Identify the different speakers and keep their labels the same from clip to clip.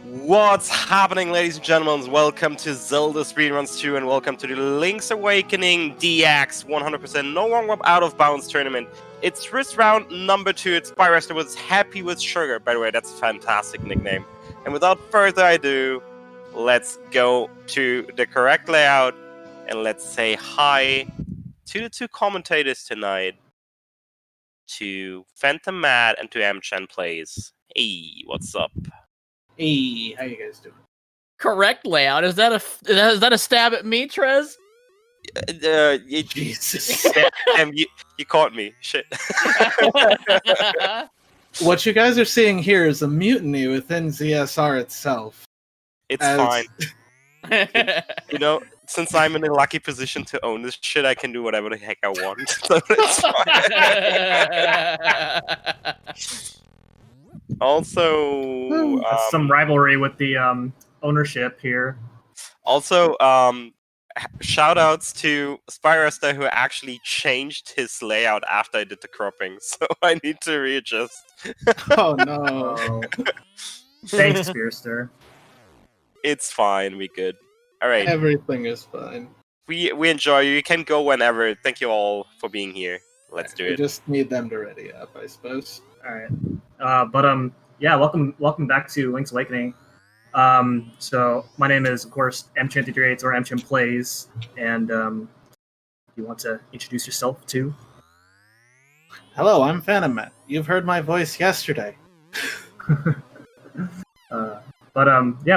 Speaker 1: What's happening, ladies and gentlemen? Welcome to ZeldaSpeedRuns 2 and welcome to the Link's Awakening DX 100% No One Web Out of Bounds tournament. It's first round number 2. It's Spiraster with Happy with Sugar. By the way, that's a fantastic nickname. And without further ado, let's go to the correct layout and let's say hi to the two commentators tonight, to Phantom Mad and to Amchan Plays. Hey, what's up?
Speaker 2: Hey, how you guys doing?
Speaker 3: Correct layout. Is that a stab at me, Trez?
Speaker 2: Jesus.
Speaker 1: Damn, you caught me. Shit.
Speaker 2: What you guys are seeing here is a mutiny within ZSR itself.
Speaker 1: It's fine. You know, since I'm in a lucky position to own this shit, I can do whatever the heck I want. So it's fine. Also,
Speaker 4: some rivalry with the ownership here.
Speaker 1: Also, shout outs to Spiraster, who actually changed his layout after I did the cropping, so I need to readjust.
Speaker 2: Oh no.
Speaker 4: Thanks, Spiraster.
Speaker 1: It's fine, we good. Alright.
Speaker 2: Everything is fine.
Speaker 1: We enjoy you. You can go whenever. Thank you all for being here. Let's do it.
Speaker 2: We just need them to ready up, I suppose.
Speaker 4: Alright. Yeah, welcome back to Link's Awakening. So my name is, of course, Mchan338 or Mchan Plays, and you want to introduce yourself too?
Speaker 2: Hello, I'm Phantom Matt. You've heard my voice yesterday.
Speaker 4: Yeah,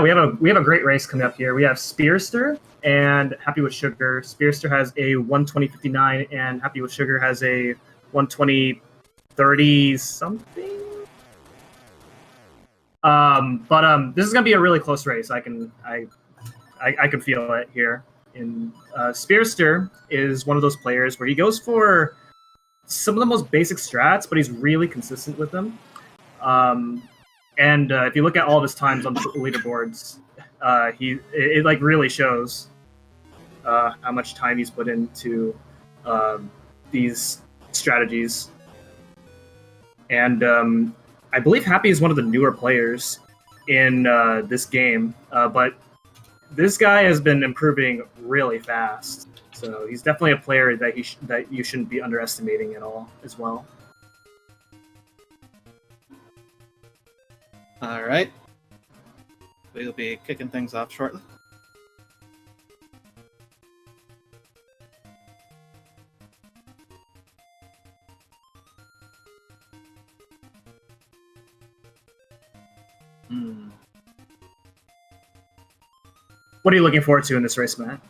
Speaker 4: we have a great race coming up here. We have Spiraster and Happy with Sugar. Spiraster has a 120.59 and Happy with Sugar has a 120.30 something. This is gonna be a really close race. I can feel it here. And Spiraster is one of those players where he goes for some of the most basic strats, but he's really consistent with them. And if you look at all of his times on the leaderboards, it like really shows how much time he's put into these strategies. And I believe Happy is one of the newer players in this game, but this guy has been improving really fast. So he's definitely a player that you shouldn't be underestimating at all as well.
Speaker 2: Alright. We'll be kicking things off shortly.
Speaker 4: What are you looking forward to in this race, Matt?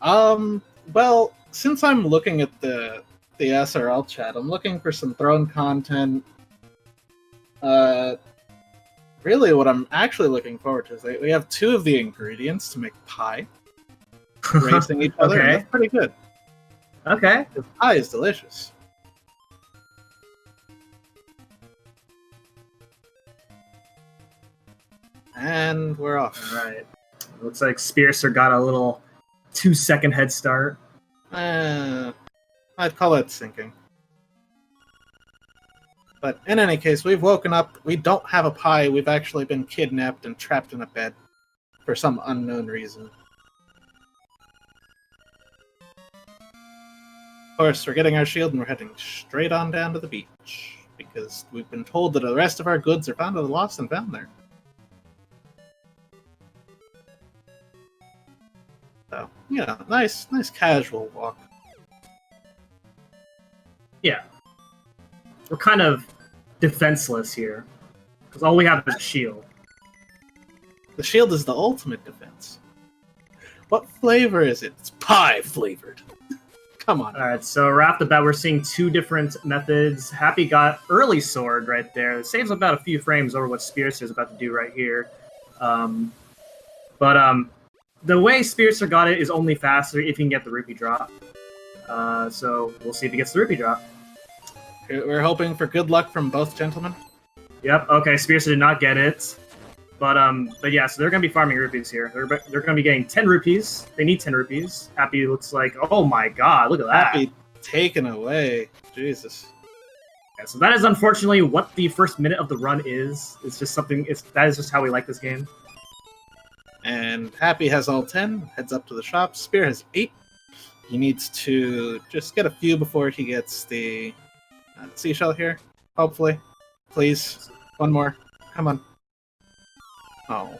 Speaker 2: Well, since I'm looking at the SRL chat, I'm looking for some throne content. Really, what I'm actually looking forward to is we have two of the ingredients to make pie. Racing each other,
Speaker 4: Okay.
Speaker 2: and that's pretty good.
Speaker 4: Okay.
Speaker 2: The pie is delicious. And we're off.
Speaker 4: All right. Looks like Spiraster got a little 2-second head start.
Speaker 2: I'd call it sinking. But in any case, we've woken up. We don't have a pie. We've actually been kidnapped and trapped in a bed for some unknown reason. Of course, we're getting our shield and we're heading straight on down to the beach because we've been told that the rest of our goods are found or lost and found there. So, yeah, nice casual walk.
Speaker 4: Yeah. We're kind of defenseless here because all we have is a shield.
Speaker 2: The shield is the ultimate defense. What flavor is it? It's pie flavored. Come on.
Speaker 4: All right, so right off the bat, we're seeing two different methods. Happy got early sword right there. It saves about a few frames over what Spiraster is about to do right here. The way Spiraster got it is only faster if he can get the rupee drop. So we'll see if he gets the rupee drop.
Speaker 2: We're hoping for good luck from both gentlemen.
Speaker 4: Yep. Okay. Spiraster did not get it, but yeah. So they're gonna be farming rupees here. They're gonna be getting 10 rupees. They need 10 rupees. Happy looks like, oh my god, look at that.
Speaker 2: Happy taken away. Jesus.
Speaker 4: Yeah, so that is unfortunately what the first minute of the run is. It's just something. That is just how we like this game.
Speaker 2: And Happy has all 10. Heads up to the shop. Spear has 8. He needs to just get a few before he gets the seashell here. Hopefully. Please. One more. Come on. Oh.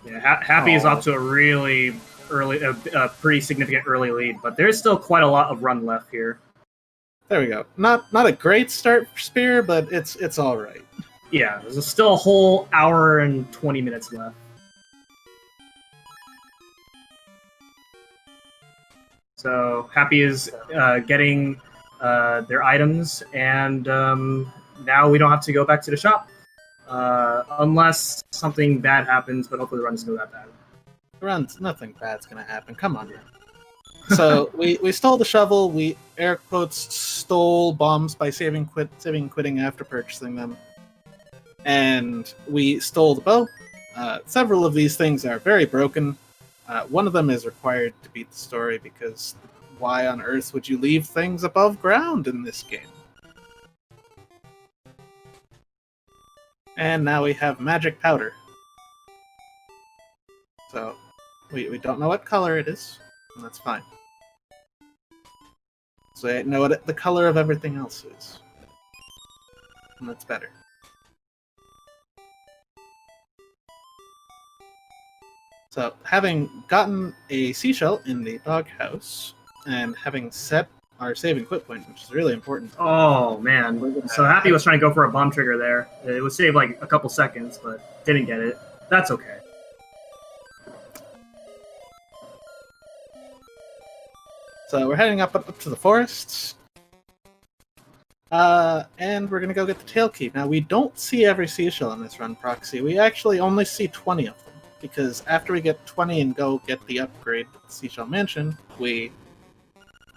Speaker 4: Yeah, Happy is off to a really early, a pretty significant early lead, but there's still quite a lot of run left here.
Speaker 2: There we go. Not a great start for Spear, but it's all right.
Speaker 4: Yeah, there's still a whole hour and 20 minutes left. So Happy is getting their items, and now we don't have to go back to the shop. Unless something bad happens, but hopefully the run doesn't go that bad.
Speaker 2: Nothing bad's gonna happen. Come on, man. So we stole the shovel. We air quotes stole bombs by saving quitting after purchasing them, and we stole the bow. Several of these things are very broken. One of them is required to beat the story because why on earth would you leave things above ground in this game? And now we have magic powder. So we don't know what color it is, and that's fine. So I know what the color of everything else is. And that's better. So, having gotten a seashell in the doghouse, and having set our save and quit point, which is really important.
Speaker 4: Oh, man. So Happy was trying to go for a bomb trigger there. It would save like a couple seconds, but didn't get it. That's okay.
Speaker 2: So we're heading up to the forests. And we're going to go get the tail key. Now, we don't see every seashell in this run, Proxy. We actually only see 20 of them. Because after we get 20 and go get the upgrade at the Seashell Mansion,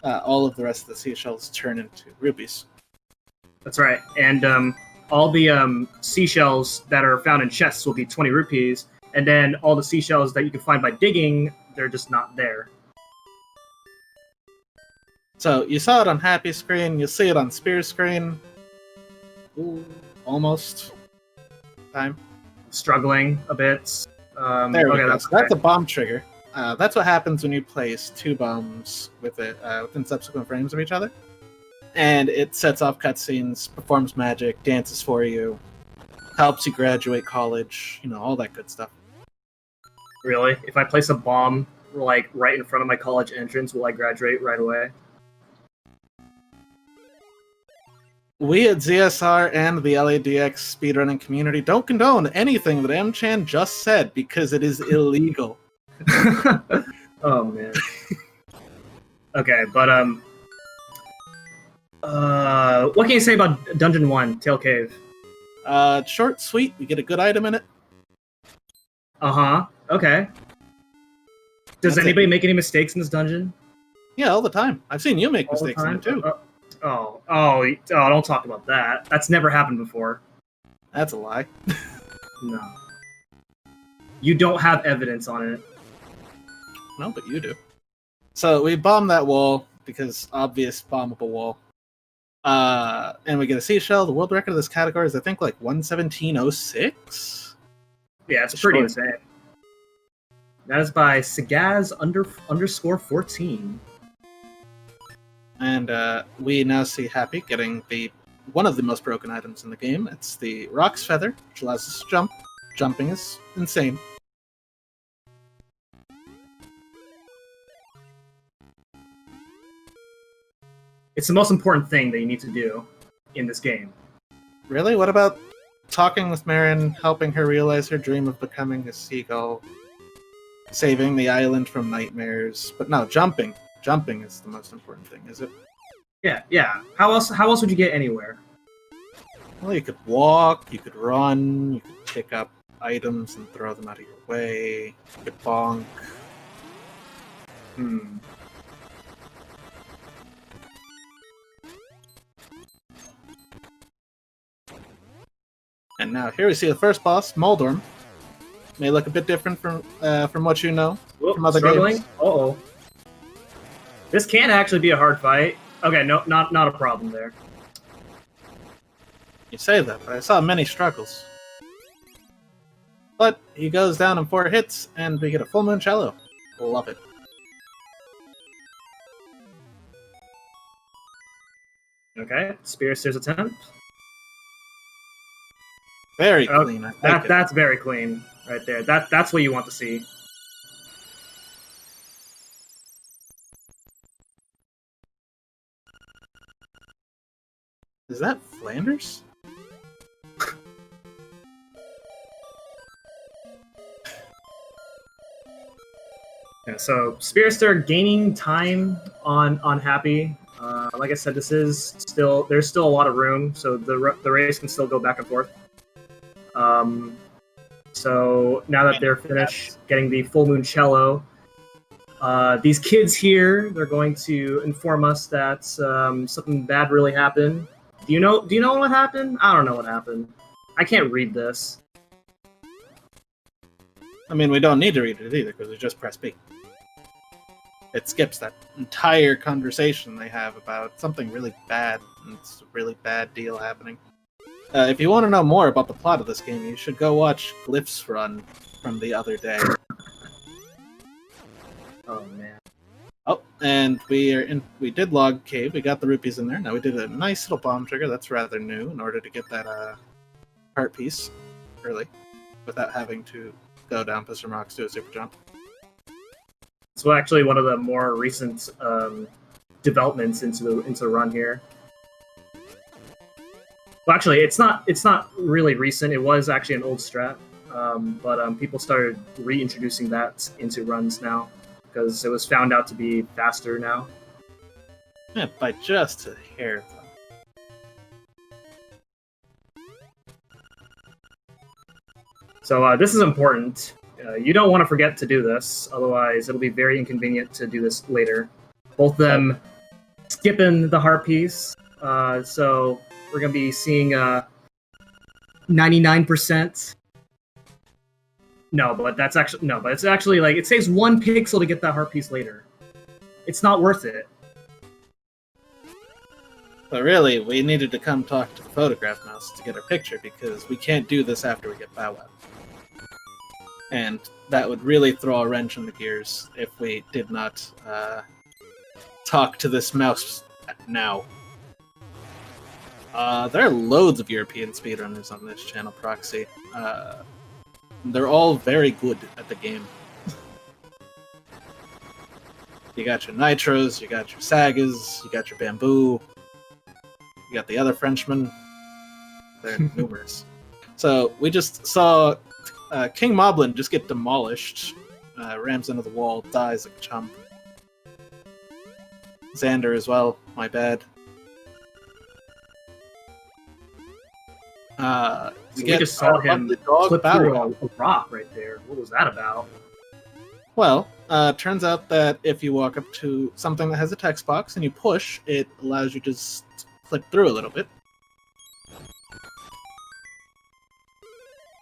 Speaker 2: all of the rest of the seashells turn into rupees.
Speaker 4: That's right. And all the seashells that are found in chests will be 20 rupees. And then all the seashells that you can find by digging, they're just not there.
Speaker 2: So you saw it on Happy's screen, you'll see it on Spear's screen. Ooh, almost. Time.
Speaker 4: Struggling a bit.
Speaker 2: There we go.
Speaker 4: That's
Speaker 2: a bomb trigger. That's what happens when you place 2 bombs within subsequent frames of each other. And it sets off cutscenes, performs magic, dances for you, helps you graduate college, all that good stuff.
Speaker 4: Really? If I place a bomb like right in front of my college entrance, will I graduate right away?
Speaker 2: We at ZSR and the LADX speedrunning community don't condone anything that M-Chan just said because it is illegal.
Speaker 4: Oh, man. Okay, but, what can you say about Dungeon 1, Tail Cave?
Speaker 2: Short, sweet, we get a good item in it.
Speaker 4: Uh-huh, okay. Does
Speaker 2: That's
Speaker 4: anybody make any mistakes in this dungeon?
Speaker 2: Yeah, all the time. I've seen you make mistakes in it, too.
Speaker 4: Don't talk about that. That's never happened before.
Speaker 2: That's a lie.
Speaker 4: No. You don't have evidence on it.
Speaker 2: No, but you do. So we bomb that wall, because obvious bombable wall. And we get a seashell. The world record of this category is, I think, like 117.06?
Speaker 4: Yeah, it's pretty insane. That is by Sagaz _14.
Speaker 2: And we now see Happy getting one of the most broken items in the game. It's the Rock's Feather, which allows us to jump. Jumping is insane.
Speaker 4: It's the most important thing that you need to do in this game.
Speaker 2: Really? What about talking with Marin, helping her realize her dream of becoming a seagull, saving the island from nightmares? But no, jumping. Jumping is the most important thing, is it?
Speaker 4: Yeah. How else would you get anywhere?
Speaker 2: Well, you could walk, you could run, you could pick up items and throw them out of your way, you could bonk. And now here we see the first boss, Moldorm. May look a bit different from what you know from other games.
Speaker 4: Uh-oh. This can actually be a hard fight. Okay, no, not a problem there.
Speaker 2: You say that, but I saw many struggles. But he goes down in 4 hits, and we get a full moon cello. Love it.
Speaker 4: Okay, Spiraster's attempt.
Speaker 2: Very clean. I like it.
Speaker 4: That's very clean right there. That's what you want to see.
Speaker 2: Is that Flanders?
Speaker 4: Yeah, so Spiraster gaining time on Happy. Like I said, there's still a lot of room, so the race can still go back and forth. So now that they're finished getting the full moon cello, these kids here, they're going to inform us that something bad really happened. Do you know what happened? I don't know what happened. I can't read this.
Speaker 2: I mean, we don't need to read it either, because we just press B. It skips that entire conversation they have about something really bad, and it's a really bad deal happening. If you want to know more about the plot of this game, you should go watch Glyph's run from the other day.
Speaker 4: Oh man.
Speaker 2: Oh, and we did log cave. We got the rupees in there. Now we did a nice little bomb trigger. That's rather new in order to get that heart piece early, without having to go down Piston Rocks to a super jump.
Speaker 4: So actually, one of the more recent developments into the run here. Well, actually, it's not really recent. It was actually an old strat, but people started reintroducing that into runs now because it was found out to be faster now.
Speaker 2: Yeah, by just a hair, though.
Speaker 4: So this is important. You don't want to forget to do this, otherwise it'll be very inconvenient to do this later. Both of them skipping the heart piece, so we're going to be seeing 99%. But it's actually like, it saves 1 pixel to get that heart piece later. It's not worth it.
Speaker 2: But really, we needed to come talk to the photograph mouse to get our picture, because we can't do this after we get Bow Wow. And that would really throw a wrench in the gears if we did not talk to this mouse now. There are loads of European speedrunners on this channel, Proxy. They're all very good at the game. You got your Nitros, you got your Sagas, you got your Bamboo, you got the other Frenchmen. They're numerous. So we just saw King Moblin just get demolished, rams into the wall, dies like a chump. Xander as well, my bad.
Speaker 4: We just saw him clip through a rock right there. What was that about?
Speaker 2: Well, turns out that if you walk up to something that has a text box and you push, it allows you to just clip through a little bit.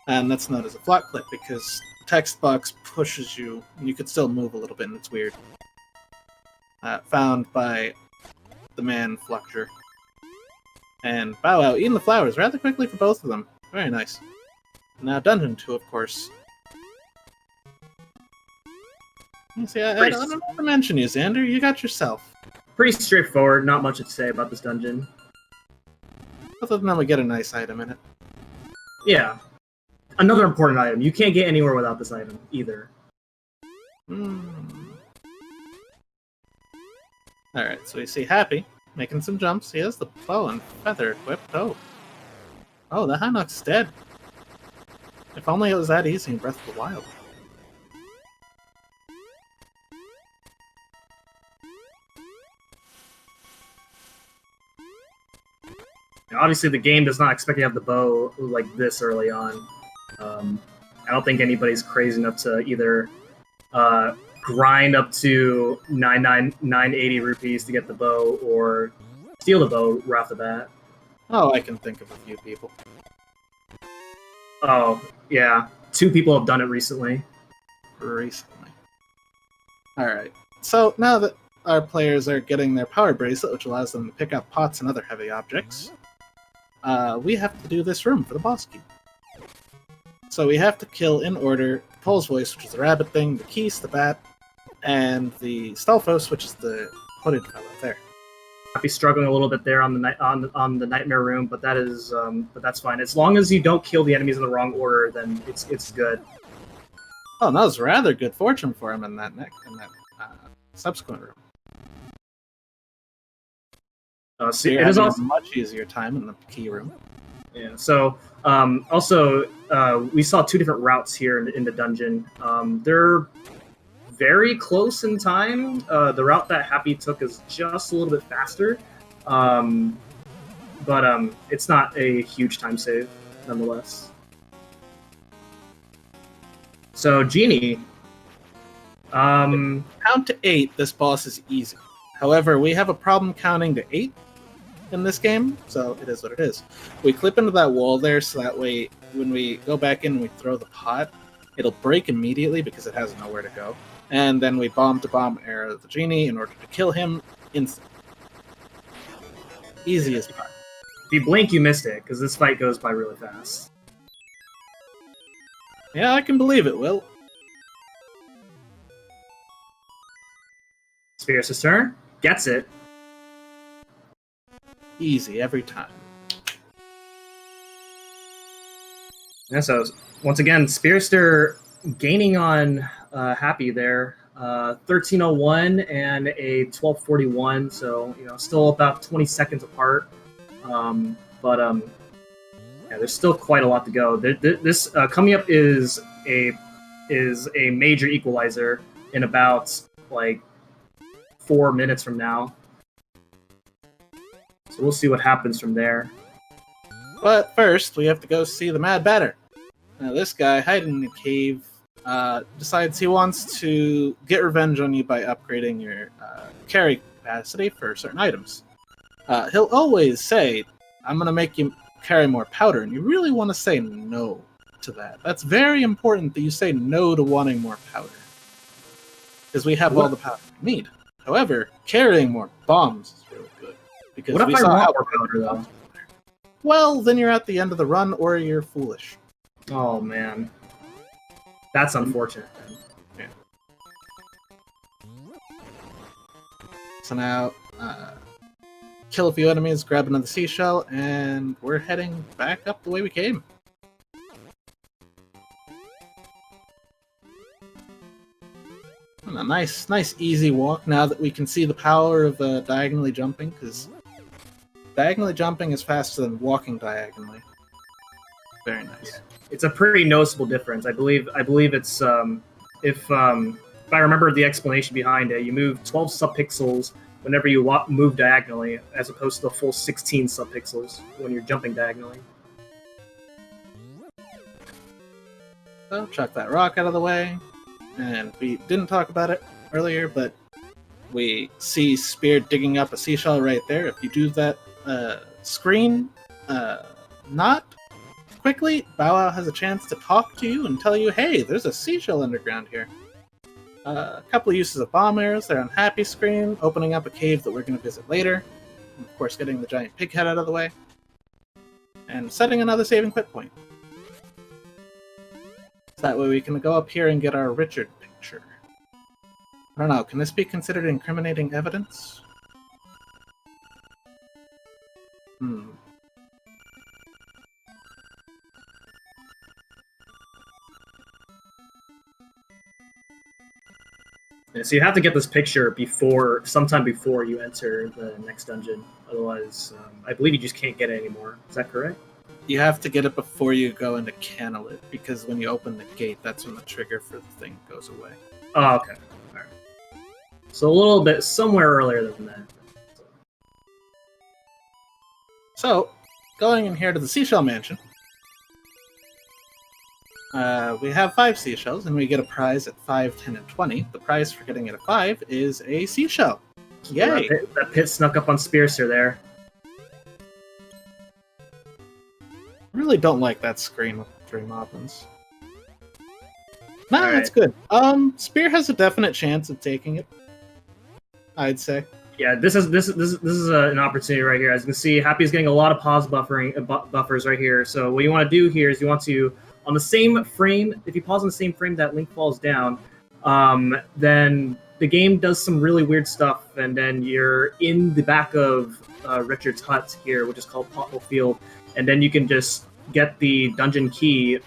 Speaker 2: And that's known as a flat clip, because the text box pushes you, and you could still move a little bit, and it's weird. Found by the man Fluxure. And Bow Wow eating the flowers rather quickly for both of them. Very nice. Now Dungeon 2, of course. You see, I don't want to mention you, Xander. You got yourself.
Speaker 4: Pretty straightforward, not much to say about this dungeon.
Speaker 2: Other than that, we get a nice item in it.
Speaker 4: Yeah. Another important item. You can't get anywhere without this item, either.
Speaker 2: Alright, so we see Happy making some jumps. He has the bow and feather equipped. Oh, that Hinox is dead. If only it was that easy in Breath of the Wild.
Speaker 4: Obviously, the game does not expect you to have the bow like this early on. I don't think anybody's crazy enough to either grind up to 980 rupees to get the bow, or steal the bow right off the bat.
Speaker 2: Oh, I can think of a few people.
Speaker 4: Oh, yeah. 2 people have done it recently.
Speaker 2: Alright, so now that our players are getting their power bracelet, which allows them to pick up pots and other heavy objects, we have to do this room for the boss key. So we have to kill in order Pole's Voice, which is the rabbit thing, the Keese, the bat, and the Stalfos, which is the hooded fellow there.
Speaker 4: I'll be struggling a little bit there on the nightmare room, but that is but that's fine. As long as you don't kill the enemies in the wrong order, then it's good.
Speaker 2: Oh, that was rather good fortune for him in that subsequent room.
Speaker 4: So
Speaker 2: You're
Speaker 4: it is
Speaker 2: having
Speaker 4: also
Speaker 2: a much easier time in the key room.
Speaker 4: yeah. So also we saw two different routes here in the dungeon. They're very close in time. The route that Happy took is just a little bit faster, but it's not a huge time save nonetheless. So Genie,
Speaker 2: Count to 8, this boss is easy. However, we have a problem counting to 8 in this game, so it is what it is. We clip into that wall there, so that way when we go back in and we throw the pot, it'll break immediately because it has nowhere to go. And then we bomb-to-bomb arrow the Genie in order to kill him instantly. Easy as pie.
Speaker 4: if you blink, you missed it because this fight goes by really fast.
Speaker 2: Yeah, I can believe it, Will.
Speaker 4: Spiraster's turn. Gets it.
Speaker 2: Easy every time.
Speaker 4: Yeah, so once again, Spiraster gaining on Happy there. 1301 and a 1241, so still about 20 seconds apart. But yeah, there's still quite a lot to go. This coming up is a major equalizer in about like 4 minutes from now. So we'll see what happens from there.
Speaker 2: But first, we have to go see the Mad Batter. Now, this guy, hiding in the cave, decides he wants to get revenge on you by upgrading your carry capacity for certain items. He'll always say, I'm going to make you carry more powder, and you really want to say no to that. That's very important that you say no to wanting more powder. Because we have all the powder we need. However, carrying more bombs is really good. Because
Speaker 4: What
Speaker 2: we
Speaker 4: if I
Speaker 2: saw
Speaker 4: want
Speaker 2: how
Speaker 4: more powder, though?
Speaker 2: Well, then you're at the end of the run, or you're foolish.
Speaker 4: Oh, man. That's unfortunate, then.
Speaker 2: So now, kill a few enemies, grab another seashell, and we're heading back up the way we came. And a nice easy walk now that we can see the power of diagonally jumping, because diagonally jumping is faster than walking diagonally. Very nice.
Speaker 4: It's a pretty noticeable difference. I believe it's if I remember the explanation behind it, you move 12 subpixels whenever you move diagonally, as opposed to the full 16 subpixels when you're jumping diagonally.
Speaker 2: So chuck that rock out of the way, and we didn't talk about it earlier, but we see Spear digging up a seashell right there. If you do that screen not quickly, Bow Wow has a chance to talk to you and tell you, hey, there's a seashell underground here. A couple of uses of bomb arrows there on Happy screen, opening up a cave that we're going to visit later, and of course getting the giant pig head out of the way, and setting another save and quit point. So that way we can go up here and get our Richard picture. I don't know, can this be considered incriminating evidence?
Speaker 4: Yeah, so you have to get this picture sometime before you enter the next dungeon. Otherwise, I believe you just can't get it anymore. Is that correct?
Speaker 2: You have to get it before you go into Canalit, because when you open the gate, that's when the trigger for the thing goes away.
Speaker 4: Oh, okay. All right. So a little bit somewhere earlier than that.
Speaker 2: So, going in here to the Seashell Mansion, we have 5 seashells, and we get a prize at 5, 10, and 20. The prize for getting it at 5 is a seashell. Yay!
Speaker 4: That pit snuck up on Spiraster there.
Speaker 2: I really don't like that screen with Dream Moblins. Nah,
Speaker 4: Alright.
Speaker 2: it's good. Spear has a definite chance of taking it, I'd say.
Speaker 4: Yeah, this is an opportunity right here. As you can see, Happy's getting a lot of pause buffers right here. So what you want to do here is you want to, on the same frame, if you pause on the same frame that Link falls down, then the game does some really weird stuff, and then you're in the back of Richard's hut here, which is called Pothole Field, and then you can just get the dungeon key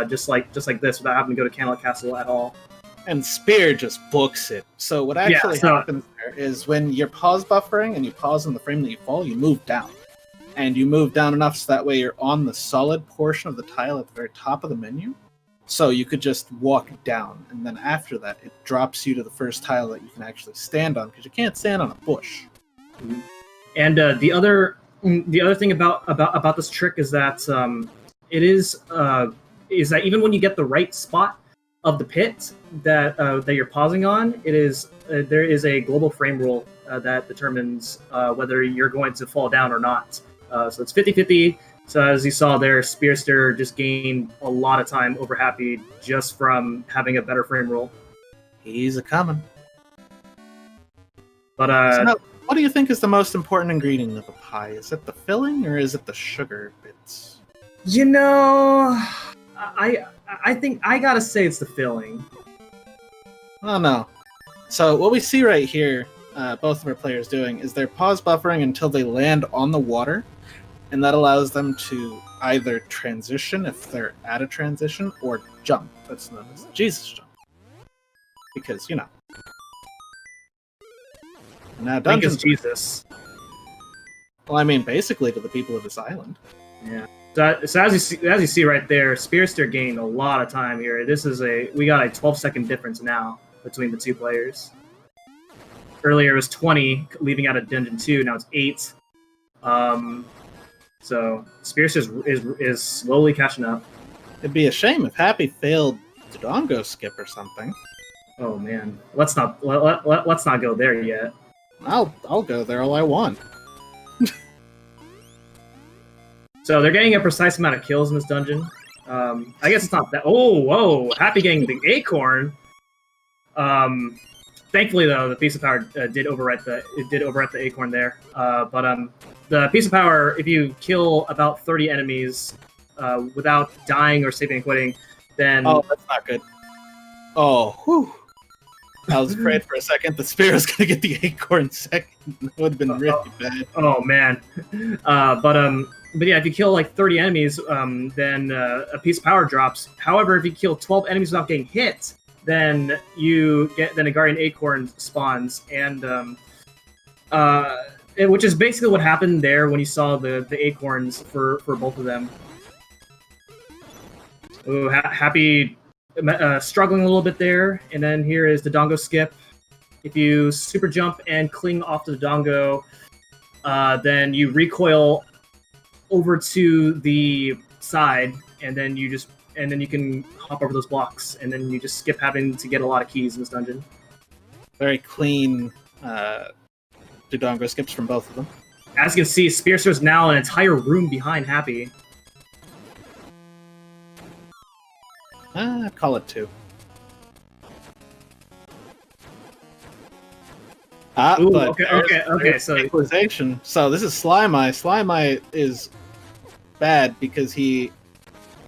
Speaker 4: just like this without having to go to Candlelit Castle at all.
Speaker 2: And Spear just books it. So what actually happens there is when you're pause buffering and you pause on the frame that you fall, you move down. And you move down enough so that way you're on the solid portion of the tile at the very top of the menu. So you could just walk down, and then after that, it drops you to the first tile that you can actually stand on, because you can't stand on a bush.
Speaker 4: And the other thing about this trick is that it is that even when you get the right spot of the pit that you're pausing on, it is there is a global frame rule that determines whether you're going to fall down or not. So it's 50-50. So as you saw there, Spiraster just gained a lot of time over Happy just from having a better frame rule.
Speaker 2: He's a coming.
Speaker 4: But
Speaker 2: so now, what do you think is the most important ingredient of a pie? Is it the filling or is it the sugar bits?
Speaker 4: You know, I think I gotta say it's the filling.
Speaker 2: Oh no. So what we see right here, both of our players doing, is they're pause buffering until they land on the water, and that allows them to either transition if they're at a transition, or jump. That's known as the Jesus jump. Because, you know. Now, dungeons,
Speaker 4: Jesus.
Speaker 2: Well, I mean, basically to the people of this island.
Speaker 4: Yeah. So as you see right there, Spiraster gained a lot of time here. We got a 12-second difference now between the two players. Earlier it was 20, leaving out of Dungeon 2. Now it's 8. So Spiraster is slowly catching up.
Speaker 2: It'd be a shame if Happy failed Dodongo skip or something.
Speaker 4: Oh man, let's not go there yet.
Speaker 2: I'll go there all I want.
Speaker 4: So they're getting a precise amount of kills in this dungeon. I guess it's not that. Oh, whoa! Happy getting the acorn. Thankfully, though, the piece of power did overwrite the acorn there. But the piece of power, if you kill about 30 enemies without dying or saving and quitting, then
Speaker 2: that's not good. Oh, whew. I was afraid for a second the Spear was going to get the acorn second. That would have been really bad.
Speaker 4: Oh man. But yeah, if you kill like 30 enemies, then a piece of power drops. However, if you kill 12 enemies without getting hit, then a guardian acorn spawns, and which is basically what happened there when you saw the acorns for both of them. Ooh, Happy struggling a little bit there, and then here is the Dodongo skip. If you super jump and cling off to the Dodongo, then you recoil over to the side, and then you can hop over those blocks, and then you just skip having to get a lot of keys in this dungeon.
Speaker 2: Very clean Dodongo skips from both of them.
Speaker 4: As you can see, Spearster is now an entire room behind Happy.
Speaker 2: Call it 2.
Speaker 4: Ooh,
Speaker 2: but
Speaker 4: okay. So
Speaker 2: equalization. So this is Slime Eye. Slime Eye is bad because he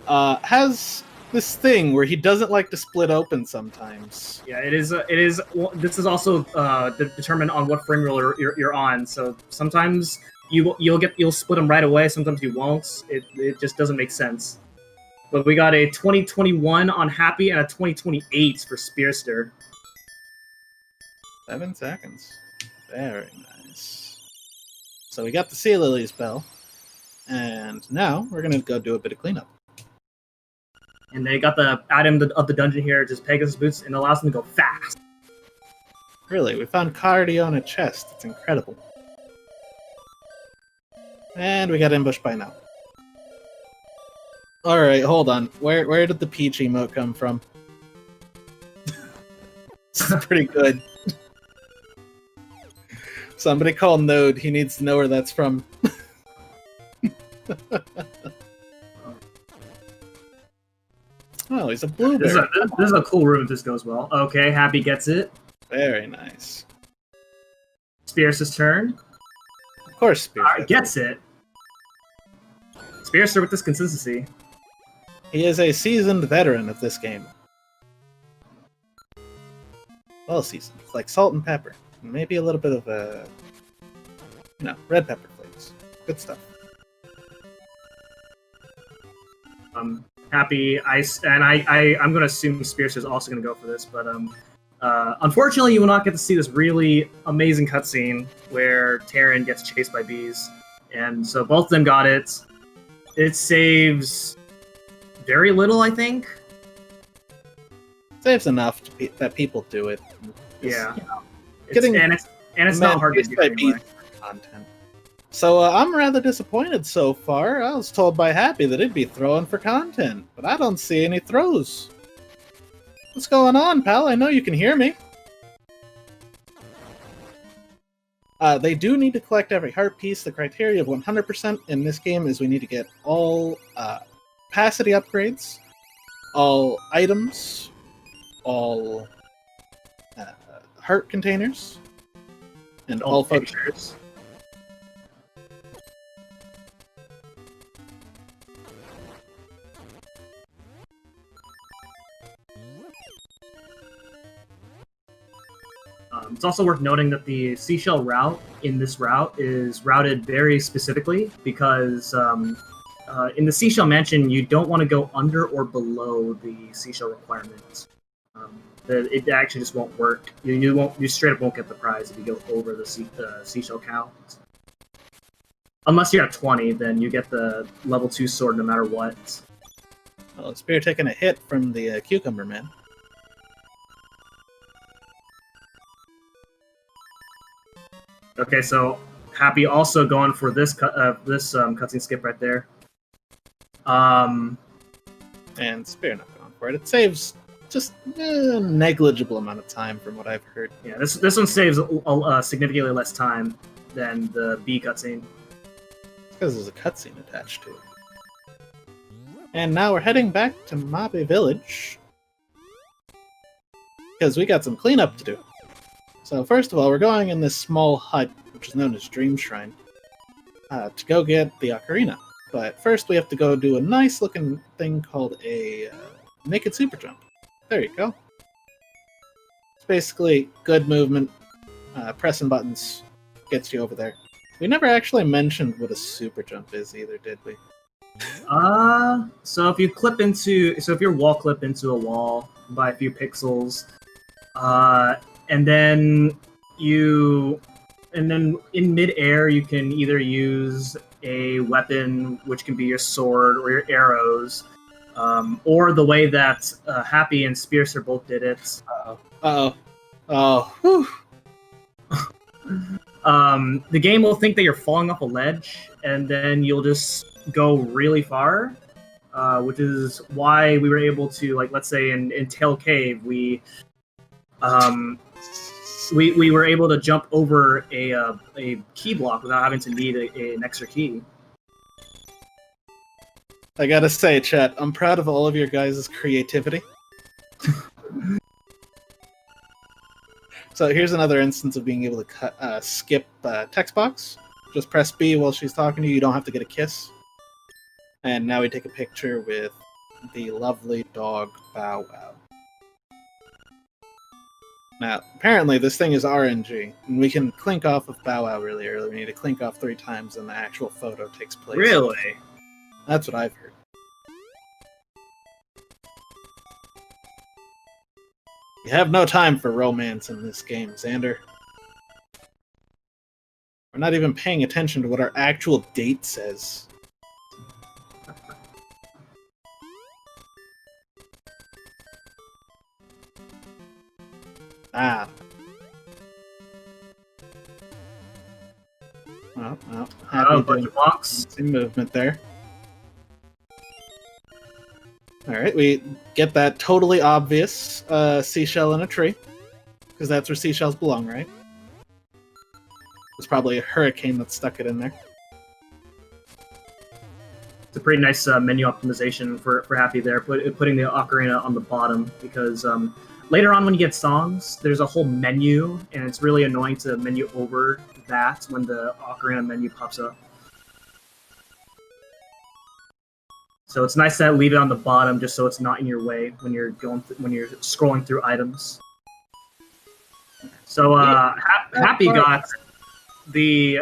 Speaker 2: has this thing where he doesn't like to split open sometimes.
Speaker 4: Yeah, it is. This is also determined on what frame rule you're on. So sometimes you'll split them right away. Sometimes you won't. It just doesn't make sense. But we got a 2021 on Happy and a 2028 for Spearster.
Speaker 2: 7 seconds. Very nice. So we got the Sea Lily's bell. And now we're going to go do a bit of cleanup.
Speaker 4: And they got the item of the dungeon here, just Pegasus Boots, and allows them to go fast.
Speaker 2: Really, we found cardio on a chest. It's incredible. And we got ambushed by now. Alright, hold on. Where did the peach emote come from? This is pretty good. Somebody call Node. He needs to know where that's from. Oh, he's a blueberry.
Speaker 4: This is a cool room if this goes well. Okay, Happy gets it.
Speaker 2: Very nice.
Speaker 4: Spears' turn.
Speaker 2: Of course, Spears
Speaker 4: Gets it. Spiraster with this consistency.
Speaker 2: He is a seasoned veteran of this game. Well seasoned, like salt and pepper. Maybe a little bit of red pepper flakes. Good stuff.
Speaker 4: Happy Ice, and I'm going to assume Spiraster is also going to go for this, but unfortunately, you will not get to see this really amazing cutscene where Terran gets chased by bees, and so both of them got it. It saves very little, I think.
Speaker 2: Saves enough that people do it.
Speaker 4: Yeah,
Speaker 2: It's
Speaker 4: not hard to do anyway.
Speaker 2: Content. So I'm rather disappointed so far. I was told by Happy that it'd be throwing for content, but I don't see any throws. What's going on, pal? I know you can hear me. They do need to collect every heart piece. The criteria of 100% in this game is we need to get all capacity upgrades, all items, all heart containers, and all pictures.
Speaker 4: It's also worth noting that the seashell route in this route is routed very specifically because in the seashell mansion you don't want to go under or below the seashell requirements. It actually just won't work. You straight up won't get the prize if you go over the seashell count. Unless you're at 20, then you get the level 2 sword no matter what.
Speaker 2: Well, Spear taking a hit from the cucumber man.
Speaker 4: Okay, so Happy also going for this cutscene skip right there. And
Speaker 2: Spear not going for it. It saves just a negligible amount of time from what I've heard.
Speaker 4: Yeah, this one saves significantly less time than the B cutscene.
Speaker 2: It's because there's a cutscene attached to it. And now we're heading back to Mabe Village because we got some cleanup to do. So first of all, we're going in this small hut, which is known as Dream Shrine, to go get the ocarina. But first we have to go do a nice looking thing called a naked super jump. There you go. It's basically good movement, pressing buttons gets you over there. We never actually mentioned what a super jump is either, did we?
Speaker 4: So if you wall clip into a wall by a few pixels, and then in mid-air you can either use a weapon, which can be your sword or your arrows, or the way that Happy and Spearster both did it. The game will think that you're falling off a ledge, and then you'll just go really far, which is why we were able to, like, let's say in Tail Cave, we were able to jump over a key block without having to need an extra key.
Speaker 2: I gotta say, chat, I'm proud of all of your guys' creativity. So here's another instance of being able to skip text box. Just press B while she's talking to you. You don't have to get a kiss. And now we take a picture with the lovely dog Bow Wow. Now, apparently this thing is RNG, and we can clink off of Bow Wow really early. We need to clink off 3 times, and the actual photo takes place.
Speaker 4: Really?
Speaker 2: That's what I've heard. You have no time for romance in this game, Xander. We're not even paying attention to what our actual date says. Ah. Well, happy
Speaker 4: bunch of blocks.
Speaker 2: Some movement there. Alright, we get that totally obvious seashell in a tree. Because that's where seashells belong, right? It's probably a hurricane that stuck it in there.
Speaker 4: It's a pretty nice menu optimization for Happy there, putting the ocarina on the bottom, because later on when you get songs, there's a whole menu, and it's really annoying to menu over that when the ocarina menu pops up. So it's nice to leave it on the bottom just so it's not in your way when you're scrolling through items. So Happy got the,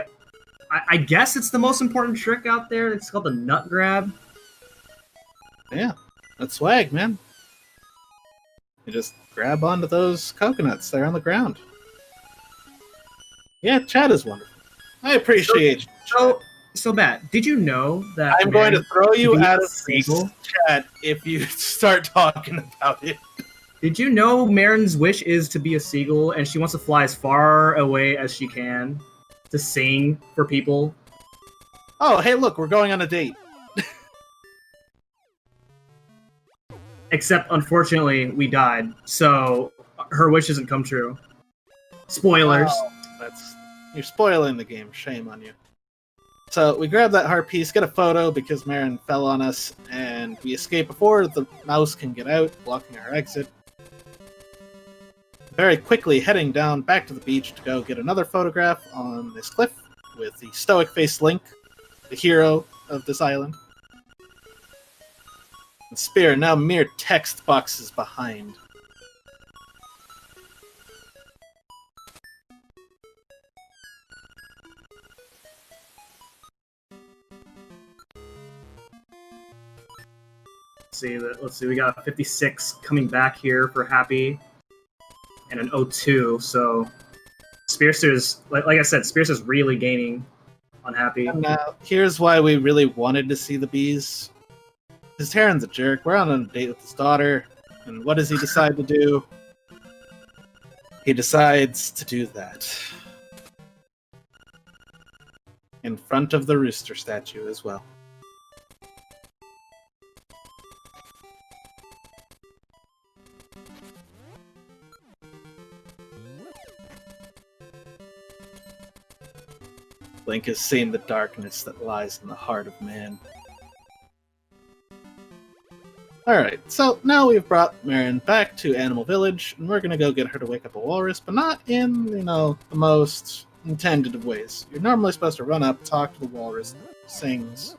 Speaker 4: I guess it's the most important trick out there. It's called the nut grab.
Speaker 2: Yeah, that's swag, man. You just grab onto those coconuts there on the ground. Yeah, chat is wonderful. I appreciate
Speaker 4: So Matt, did you know that
Speaker 2: I'm going to throw you out of
Speaker 4: seagull
Speaker 2: chat if you start talking about it.
Speaker 4: Did you know Marin's wish is to be a seagull, and she wants to fly as far away as she can to sing for people?
Speaker 2: Oh, hey, look, we're going on a date.
Speaker 4: Except, unfortunately, we died, so her wish doesn't come true. Spoilers.
Speaker 2: Oh, you're spoiling the game. Shame on you. So we grab that heart piece, get a photo because Marin fell on us, and we escape before the mouse can get out, blocking our exit. Very quickly heading down back to the beach to go get another photograph on this cliff with the stoic-faced Link, the hero of this island. And Spear now mere text boxes behind.
Speaker 4: Let's see, we got 56 coming back here for Happy, and an 02, so Spiraster's, like I said, Spiraster's really gaining on Happy.
Speaker 2: And now, here's why we really wanted to see the bees. Because Terran's a jerk. We're on a date with his daughter, and what does he decide to do? He decides to do that. In front of the rooster statue as well. Link has seen the darkness that lies in the heart of man. Alright, so now we've brought Marin back to Animal Village, and we're gonna go get her to wake up a walrus, but not in, the most intended of ways. You're normally supposed to run up, talk to the walrus, sings,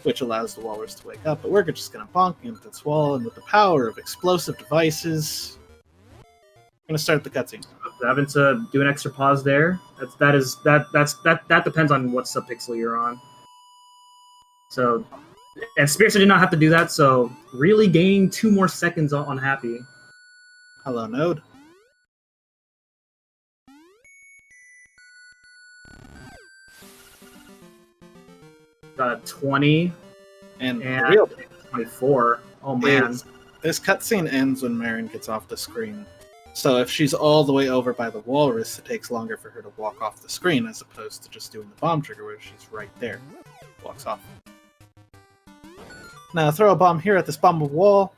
Speaker 2: which allows the walrus to wake up, but we're just gonna bonk into its wall, and with the power of explosive devices, we're gonna start the cutscene.
Speaker 4: Having to do an extra pause there. That depends on what subpixel you're on. So, and Spiraster did not have to do that, so really gaining 2 more seconds on Happy.
Speaker 2: Hello, Node.
Speaker 4: Got a 20
Speaker 2: And
Speaker 4: and
Speaker 2: the real
Speaker 4: 24. Oh man.
Speaker 2: This cutscene ends when Marin gets off the screen. So if she's all the way over by the walrus, it takes longer for her to walk off the screen as opposed to just doing the bomb trigger where she's right there. Walks off. Now throw a bomb here at this bomb wall,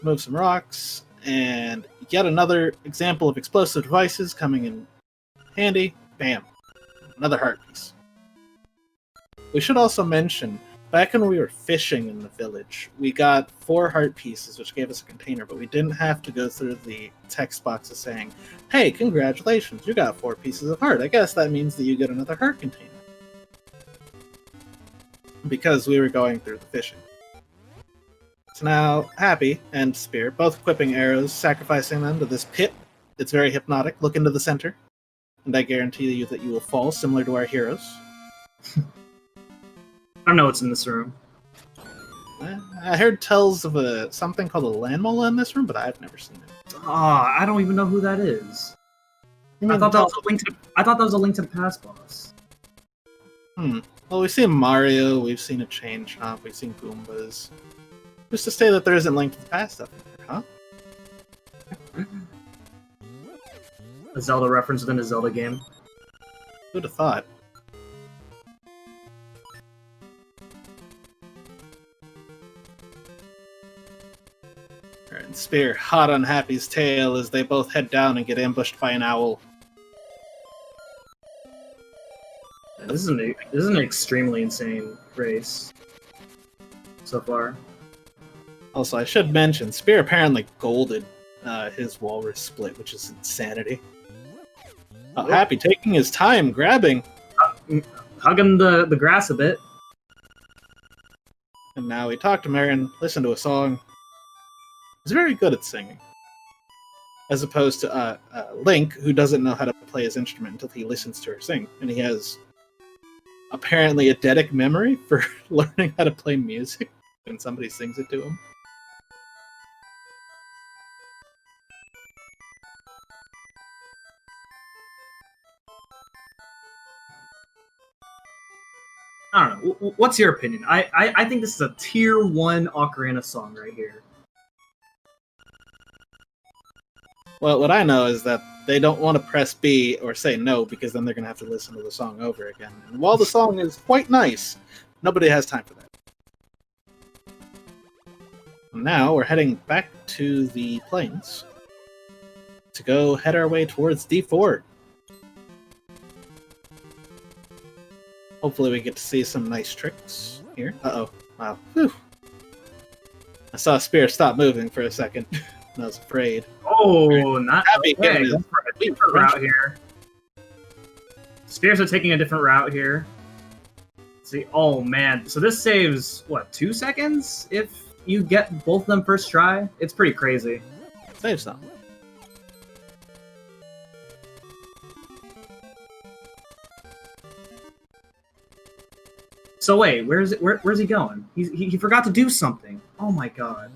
Speaker 2: move some rocks, and yet another example of explosive devices coming in handy. Bam. Another heart piece. We should also mention, back when we were fishing in the village, we got 4 heart pieces, which gave us a container, but we didn't have to go through the text boxes saying, hey, congratulations, you got 4 pieces of heart. I guess that means that you get another heart container. Because we were going through the fishing. So now, Happy and Spear, both equipping arrows, sacrificing them to this pit. It's very hypnotic. Look into the center, and I guarantee you that you will fall, similar to our heroes.
Speaker 4: I don't know what's in this room.
Speaker 2: I heard tells of something called a landmola in this room, but I've never seen it.
Speaker 4: I don't even know who that is. I thought that was a link to the past boss.
Speaker 2: Well, we've seen Mario, we've seen a chain chomp, we've seen Goombas. Who's to say that there isn't Link to the Past up there, huh?
Speaker 4: A Zelda reference within a Zelda game.
Speaker 2: Who'd have thought? Alright, Spear hot on Happy's tail as they both head down and get ambushed by an owl.
Speaker 4: This is an extremely insane race so far.
Speaker 2: Also, I should mention, Spear apparently golded his walrus split, which is insanity. Happy taking his time, grabbing.
Speaker 4: Hugging the grass a bit.
Speaker 2: And now we talk to Marion, listen to a song. He's very good at singing. As opposed to Link, who doesn't know how to play his instrument until he listens to her sing. And he has apparently eidetic memory for learning how to play music when somebody sings it to him.
Speaker 4: I don't know. What's your opinion? I think this is a tier 1 ocarina song right here.
Speaker 2: Well, what I know is that they don't want to press B or say no because then they're going to have to listen to the song over again. And while the song is quite nice, nobody has time for that. Now we're heading back to the plains to go head our way towards D4. Hopefully we get to see some nice tricks here. Uh-oh. Wow. Whew. I saw Spear stop moving for a second. I was afraid.
Speaker 4: Oh, not
Speaker 2: Happy
Speaker 4: okay.
Speaker 2: getting
Speaker 4: Go for a different route here. Spears are taking a different route here. Let's see, oh man. So this saves, what, 2 seconds if you get both of them first try? It's pretty crazy.
Speaker 2: Save some.
Speaker 4: So wait, where's he going? He forgot to do something. Oh my god.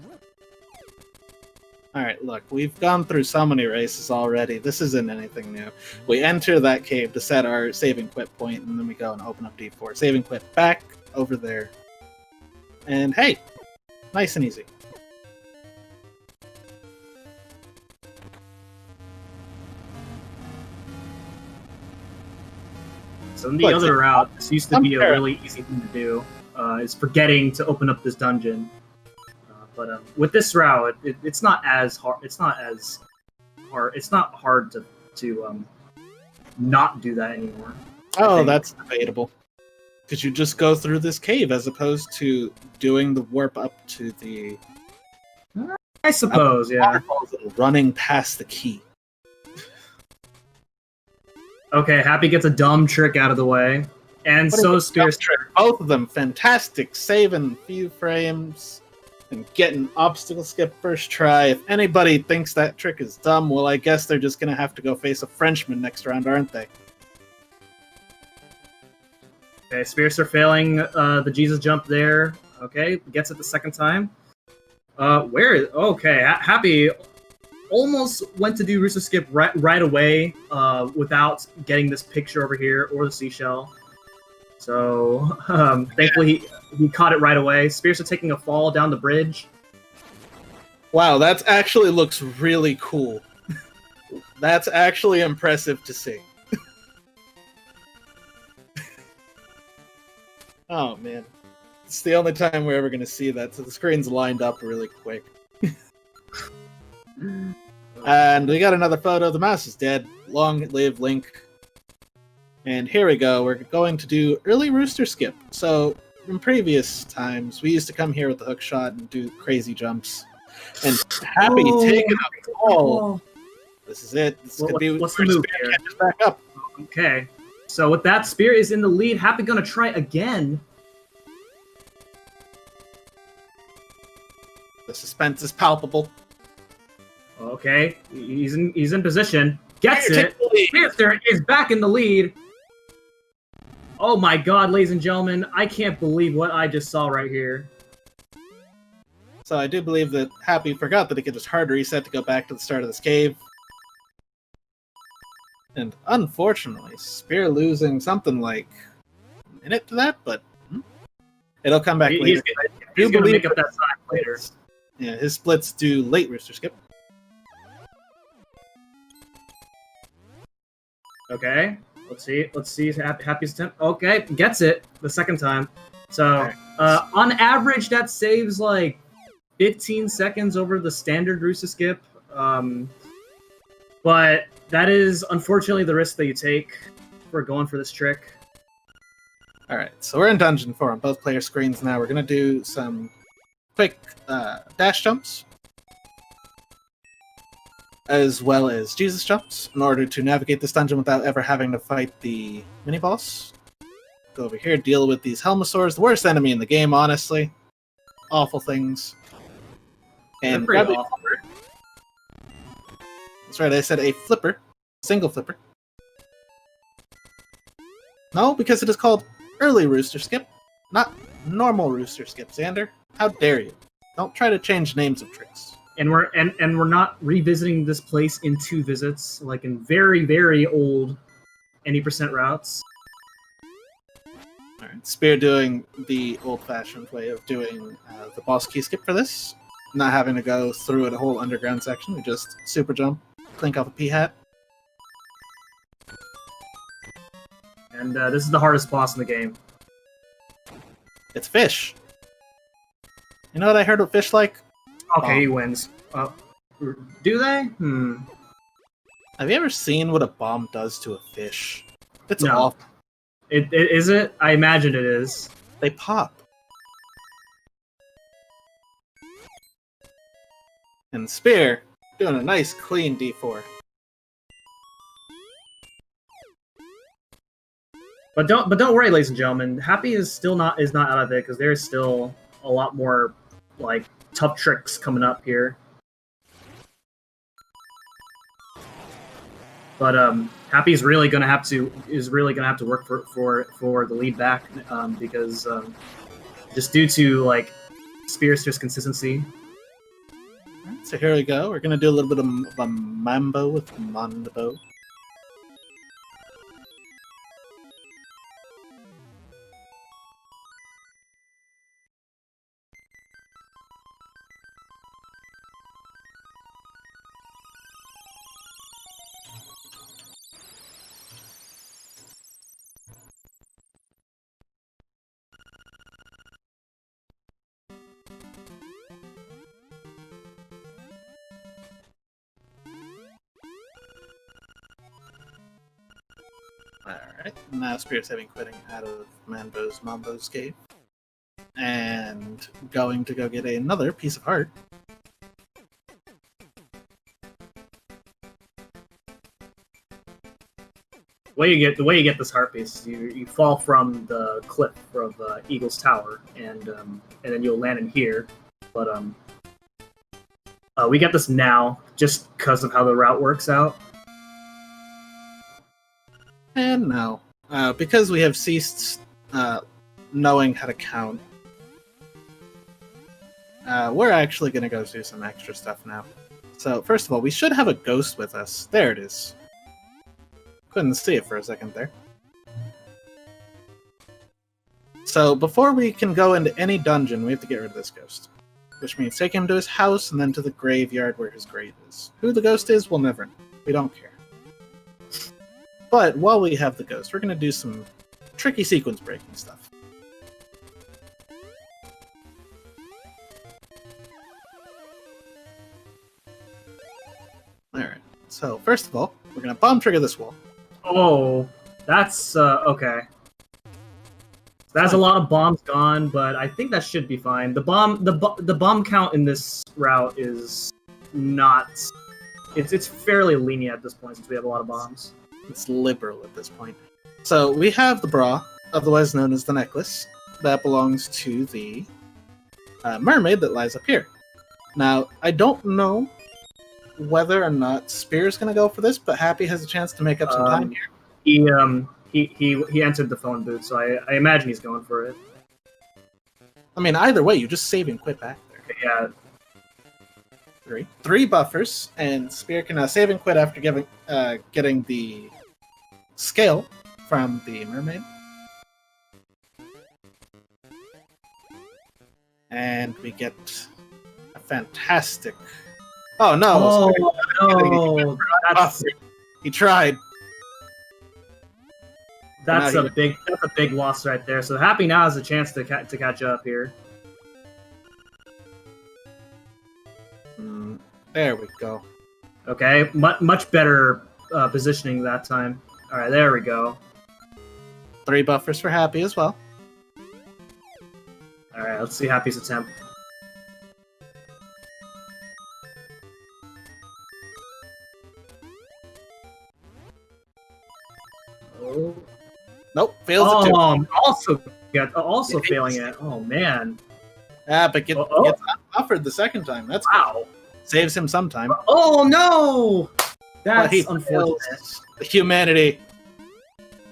Speaker 2: Alright, look, we've gone through so many races already. This isn't anything new. We enter that cave to set our save and quit point, and then we go and open up D4. Save and quit back over there. And hey, nice and easy.
Speaker 4: So in the other route, this used to be a really easy thing to do, is forgetting to open up this dungeon. But with this route, it's not as hard. It's not as hard. It's not hard to not do that anymore.
Speaker 2: Oh, that's debatable. Because you just go through this cave as opposed to doing the warp up to the.
Speaker 4: I suppose, yeah.
Speaker 2: Running past the key.
Speaker 4: Okay, Happy gets a dumb trick out of the way, and so Spiraster.
Speaker 2: Both of them fantastic, saving a few frames and getting obstacle skip first try. If anybody thinks that trick is dumb, well, I guess they're just gonna have to go face a Frenchman next round, aren't they?
Speaker 4: Okay, Spiraster failing the Jesus jump there. Okay, gets it the second time. Okay, Happy almost went to do Rooster Skip right away without getting this picture over here or the seashell. So thankfully he caught it right away. Spears are taking a fall down the bridge.
Speaker 2: Wow, that actually looks really cool. That's actually impressive to see. Oh man, it's the only time we're ever going to see that. So the screen's lined up really quick. And we got another photo. The mouse is dead. Long live Link. And here we go. We're going to do early Rooster Skip. So in previous times, we used to come here with the hook shot and do crazy jumps. And Happy taking a fall. This is it. This could be
Speaker 4: what's the move here?
Speaker 2: Catches back up.
Speaker 4: Okay. So with that, Spear is in the lead. Happy gonna try again.
Speaker 2: The suspense is palpable.
Speaker 4: Okay, he's in position. Gets it. Spearster is back in the lead. Oh my god, ladies and gentlemen, I can't believe what I just saw right here.
Speaker 2: So I do believe that Happy forgot that he could just hard reset to go back to the start of this cave. And unfortunately, Spear losing something like a minute to that, but it'll come back later.
Speaker 4: He's going to make up that time later.
Speaker 2: Yeah, his splits do late Rooster Skip.
Speaker 4: Okay, let's see. Happy's attempt. Okay, gets it the second time. So, on average, that saves like 15 seconds over the standard Rooster Skip. But that is unfortunately the risk that you take for going for this trick.
Speaker 2: Alright, so we're in Dungeon 4 on both player screens now. We're going to do some quick dash jumps. as well as Jesus jumps, in order to navigate this dungeon without ever having to fight the mini-boss. Go over here, deal with these Helmosaurs, the worst enemy in the game, honestly. Awful things. And
Speaker 4: pretty
Speaker 2: grab
Speaker 4: awful.
Speaker 2: That's right, I said a flipper. Single flipper. No, because it is called early rooster skip, not normal rooster skip, Xander. How dare you? Don't try to change names of tricks.
Speaker 4: And we're not revisiting this place in 2 visits, like in very, very old any % routes.
Speaker 2: Alright, Spear doing the old-fashioned way of doing the boss key skip for this. Not having to go through a whole underground section. We just super jump, clink off a P-hat.
Speaker 4: And this is the hardest boss in the game.
Speaker 2: It's fish. You know what I heard what fish like?
Speaker 4: Okay, he wins. Do they?
Speaker 2: Have you ever seen what a bomb does to a fish? It's
Speaker 4: No.
Speaker 2: awful.
Speaker 4: Is it? I imagine it is.
Speaker 2: They pop. And Spear doing a nice clean D4.
Speaker 4: But don't worry, ladies and gentlemen. Happy is not out of it because there's still a lot more like tough tricks coming up here. But Happy's really gonna have to work for the lead back because just due to like Spiraster's consistency.
Speaker 2: So here we go. We're gonna do a little bit of a mambo with Mondo. Alright, now Spirit's having quitting out of Mambo's cave. And going to go get another piece of heart.
Speaker 4: The way you get this heart piece is you fall from the cliff of Eagle's Tower, and then you'll land in here. But we get this now just because of how the route works out.
Speaker 2: And now, because we have ceased knowing how to count, we're actually going to go do some extra stuff now. So, first of all, we should have a ghost with us. There it is. Couldn't see it for a second there. So, before we can go into any dungeon, we have to get rid of this ghost. Which means take him to his house and then to the graveyard where his grave is. Who the ghost is, we'll never know. We don't care. But while we have the ghost, we're going to do some tricky sequence breaking stuff. Alright, so first of all, we're going to bomb trigger this wall.
Speaker 4: Oh, that's okay. That's a lot of bombs gone, but I think that should be fine. The bomb count in this route is not. It's fairly lenient at this point since we have a lot of bombs.
Speaker 2: It's liberal at this point. So we have the bra, otherwise known as the necklace, that belongs to the mermaid that lies up here. Now, I don't know whether or not Spear's going to go for this, but Happy has a chance to make up some time here.
Speaker 4: He entered the phone booth, so I imagine he's going for it.
Speaker 2: I mean, either way, you just save and quit back there.
Speaker 4: Yeah.
Speaker 2: Three buffers, and Spear can save and quit after getting the scale from the mermaid. And we get a fantastic... Oh no!
Speaker 4: Oh no!
Speaker 2: He tried.
Speaker 4: That's a big loss right there. So Happy now has a chance to catch up here.
Speaker 2: There we go.
Speaker 4: Okay, much better positioning that time. All right, there we go.
Speaker 2: 3 buffers for Happy as well.
Speaker 4: All right, let's see Happy's attempt.
Speaker 2: Nope, fails it too.
Speaker 4: Also failing it. Oh man.
Speaker 2: Ah, but gets offered the second time. That's
Speaker 4: wow.
Speaker 2: good. Saves him some time.
Speaker 4: Oh no! That's
Speaker 2: he
Speaker 4: unfortunate.
Speaker 2: The humanity.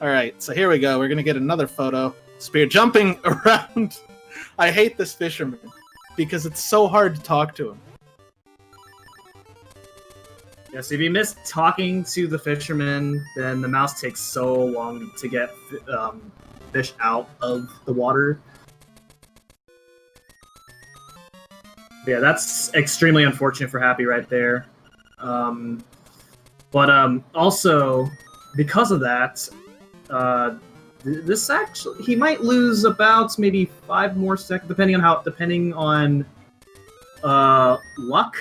Speaker 2: Alright, so here we go. We're gonna get another photo. Spear jumping around. I hate this fisherman because it's so hard to talk to him.
Speaker 4: Yes, if you miss talking to the fisherman, then the mouse takes so long to get fish out of the water. Yeah, that's extremely unfortunate for Happy right there. But also, because of that, this actually he might lose about maybe 5 more seconds, depending on luck.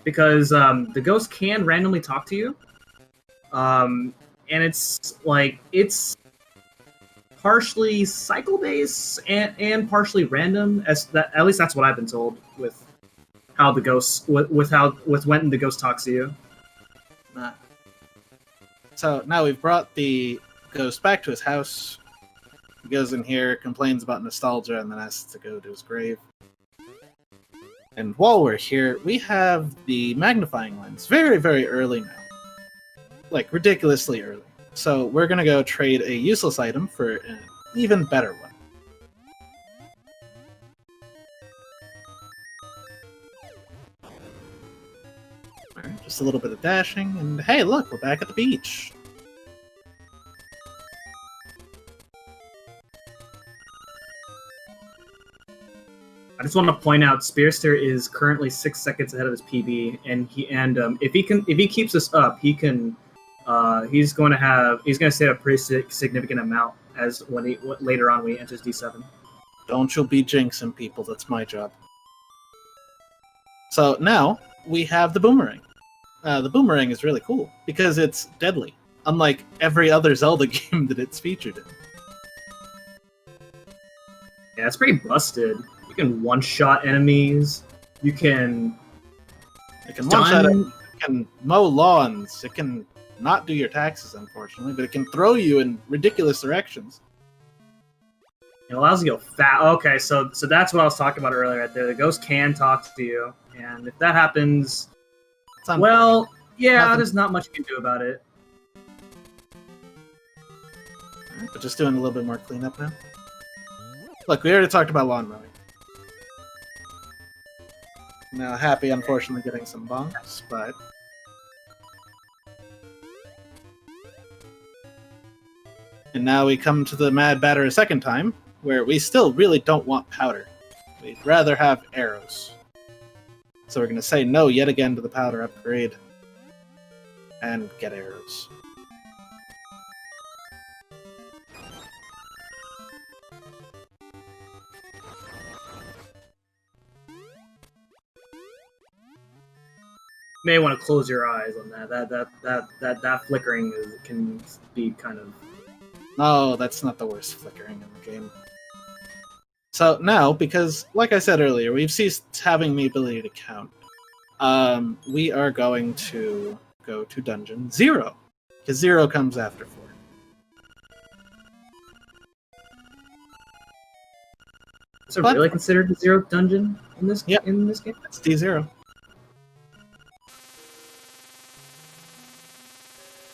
Speaker 4: Because the ghost can randomly talk to you, and it's partially cycle based and partially random. At least that's what I've been told with how the ghost with when the ghost talks to you.
Speaker 2: So now we've brought the ghost back to his house. He goes in here, complains about nostalgia, and then asks to go to his grave. And while we're here, we have the magnifying lens very, very early now. Like, ridiculously early. So we're going to go trade a useless item for an even better one. Alright, just a little bit of dashing, and hey, look, we're back at the beach.
Speaker 4: I just want to point out, Spiraster is currently 6 seconds ahead of his PB, and if he keeps this up, he's going to save a pretty significant amount later on when he enters D7.
Speaker 2: Don't you be jinxing people, that's my job. So now we have the boomerang. The boomerang is really cool because it's deadly, unlike every other Zelda game that it's featured in.
Speaker 4: Yeah, it's pretty busted. You can one-shot enemies. You can
Speaker 2: one-shot enemies. It can mow lawns. It can not do your taxes, unfortunately, but it can throw you in ridiculous directions.
Speaker 4: It allows you to go fast. Okay, so that's what I was talking about earlier right there. The ghost can talk to you, and if that happens, well, yeah, there's not much you can do about it.
Speaker 2: Right, but just doing a little bit more cleanup now. Look, we already talked about lawn mowing. Now, Happy, unfortunately, getting some bonks, but... And now we come to the Mad Batter a second time, where we still really don't want powder. We'd rather have arrows. So we're going to say no yet again to the powder upgrade, and get arrows.
Speaker 4: You may want to close your eyes on that. That flickering can be kind of...
Speaker 2: No, that's not the worst flickering in the game. So now, because, like I said earlier, we've ceased having the ability to count, we are going to go to Dungeon 0, because 0 comes after 4.
Speaker 4: Is it really considered a 0th dungeon in this game?
Speaker 2: It's D0.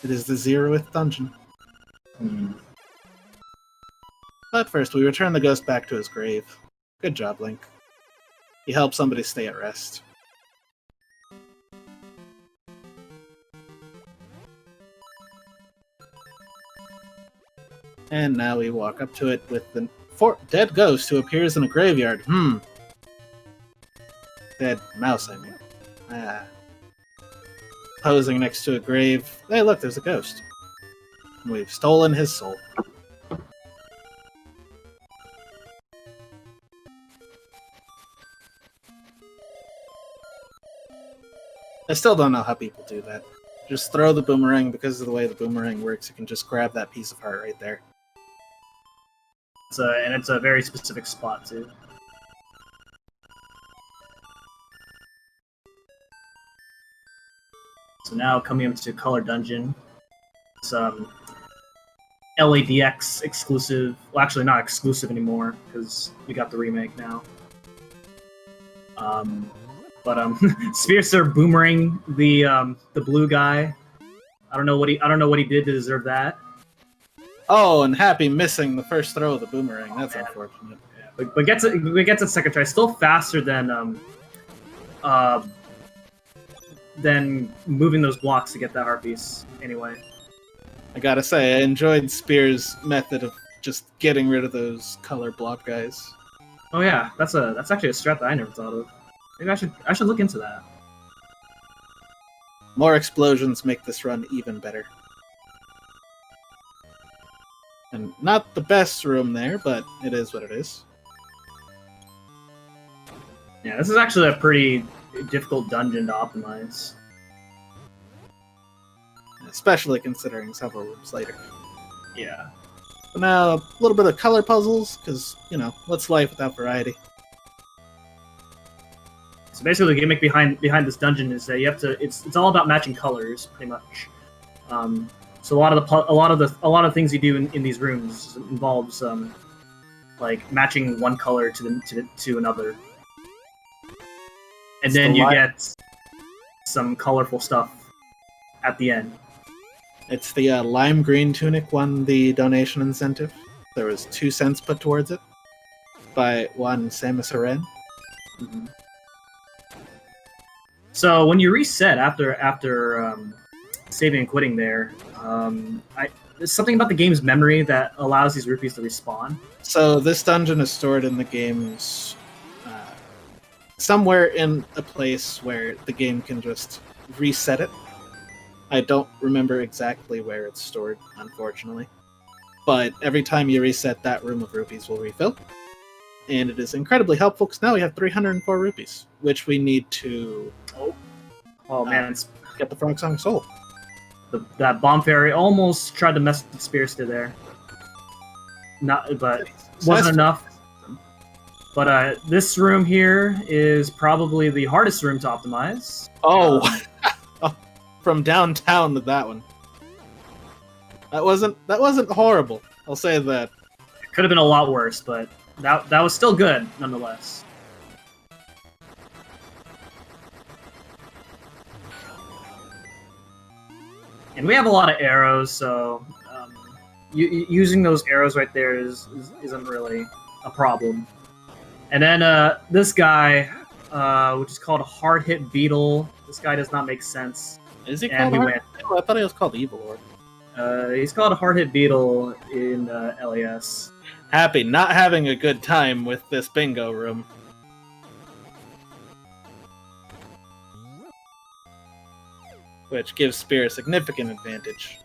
Speaker 2: It is the 0th dungeon. But first, we return the ghost back to his grave. Good job, Link. He helped somebody stay at rest. And now we walk up to it with the dead ghost who appears in a graveyard. Dead mouse, I mean. Posing next to a grave. Hey, look, there's a ghost. We've stolen his soul. I still don't know how people do that. Just throw the boomerang. Because of the way the boomerang works, you can just grab that piece of heart right there.
Speaker 4: And it's a very specific spot, too. So now coming up to Color Dungeon. LADX exclusive. Well, actually, not exclusive anymore because we got the remake now. But Spiraster boomerang the blue guy. I don't know what he did to deserve that.
Speaker 2: Oh, and Happy missing the first throw of the boomerang. That's
Speaker 4: man.
Speaker 2: unfortunate.
Speaker 4: Yeah, but gets it second try. Still faster than moving those blocks to get that heart piece. Anyway,
Speaker 2: I gotta say, I enjoyed Spear's method of just getting rid of those color block guys.
Speaker 4: oh yeah, that's actually a strat that I never thought of. Maybe I should look into that.
Speaker 2: More explosions make this run even better. And not the best room there, but it is what it is.
Speaker 4: Yeah, this is actually a pretty difficult dungeon to optimize.
Speaker 2: Especially considering several rooms later.
Speaker 4: Yeah.
Speaker 2: But now, a little bit of color puzzles, because, you know, what's life without variety?
Speaker 4: So basically, the gimmick behind this dungeon is that you have to. It's all about matching colors, pretty much. So a lot of things you do in these rooms involves like matching one color to another, and then you get some colorful stuff at the end.
Speaker 2: It's the lime green tunic won the donation incentive. There was 2 cents put towards it by one Samus Aran.
Speaker 4: Mm-hmm. So when you reset after saving and quitting there, there's something about the game's memory that allows these rupees to respawn.
Speaker 2: So this dungeon is stored in the game's somewhere in a place where the game can just reset it. I don't remember exactly where it's stored, unfortunately. But every time you reset, that room of rupees will refill. And it is incredibly helpful because now we have 304 rupees, which we need to
Speaker 4: Oh man,
Speaker 2: get the Frog Song Soul.
Speaker 4: That bomb fairy almost tried to mess with Spiraster there. But wasn't enough. But this room here is probably the hardest room to optimize.
Speaker 2: Oh, from downtown to that one. That wasn't horrible. I'll say that.
Speaker 4: It could have been a lot worse, but that was still good nonetheless. And we have a lot of arrows, so using those arrows right there isn't really a problem. And then this guy, which is called a Hard Hit Beetle. This guy does not make sense.
Speaker 2: Is he
Speaker 4: And
Speaker 2: called
Speaker 4: we
Speaker 2: Hard? Oh, I thought he was called Evil Lord.
Speaker 4: He's called a Hard Hit Beetle in LAS.
Speaker 2: Happy not having a good time with this bingo room. Which gives Spear a significant advantage.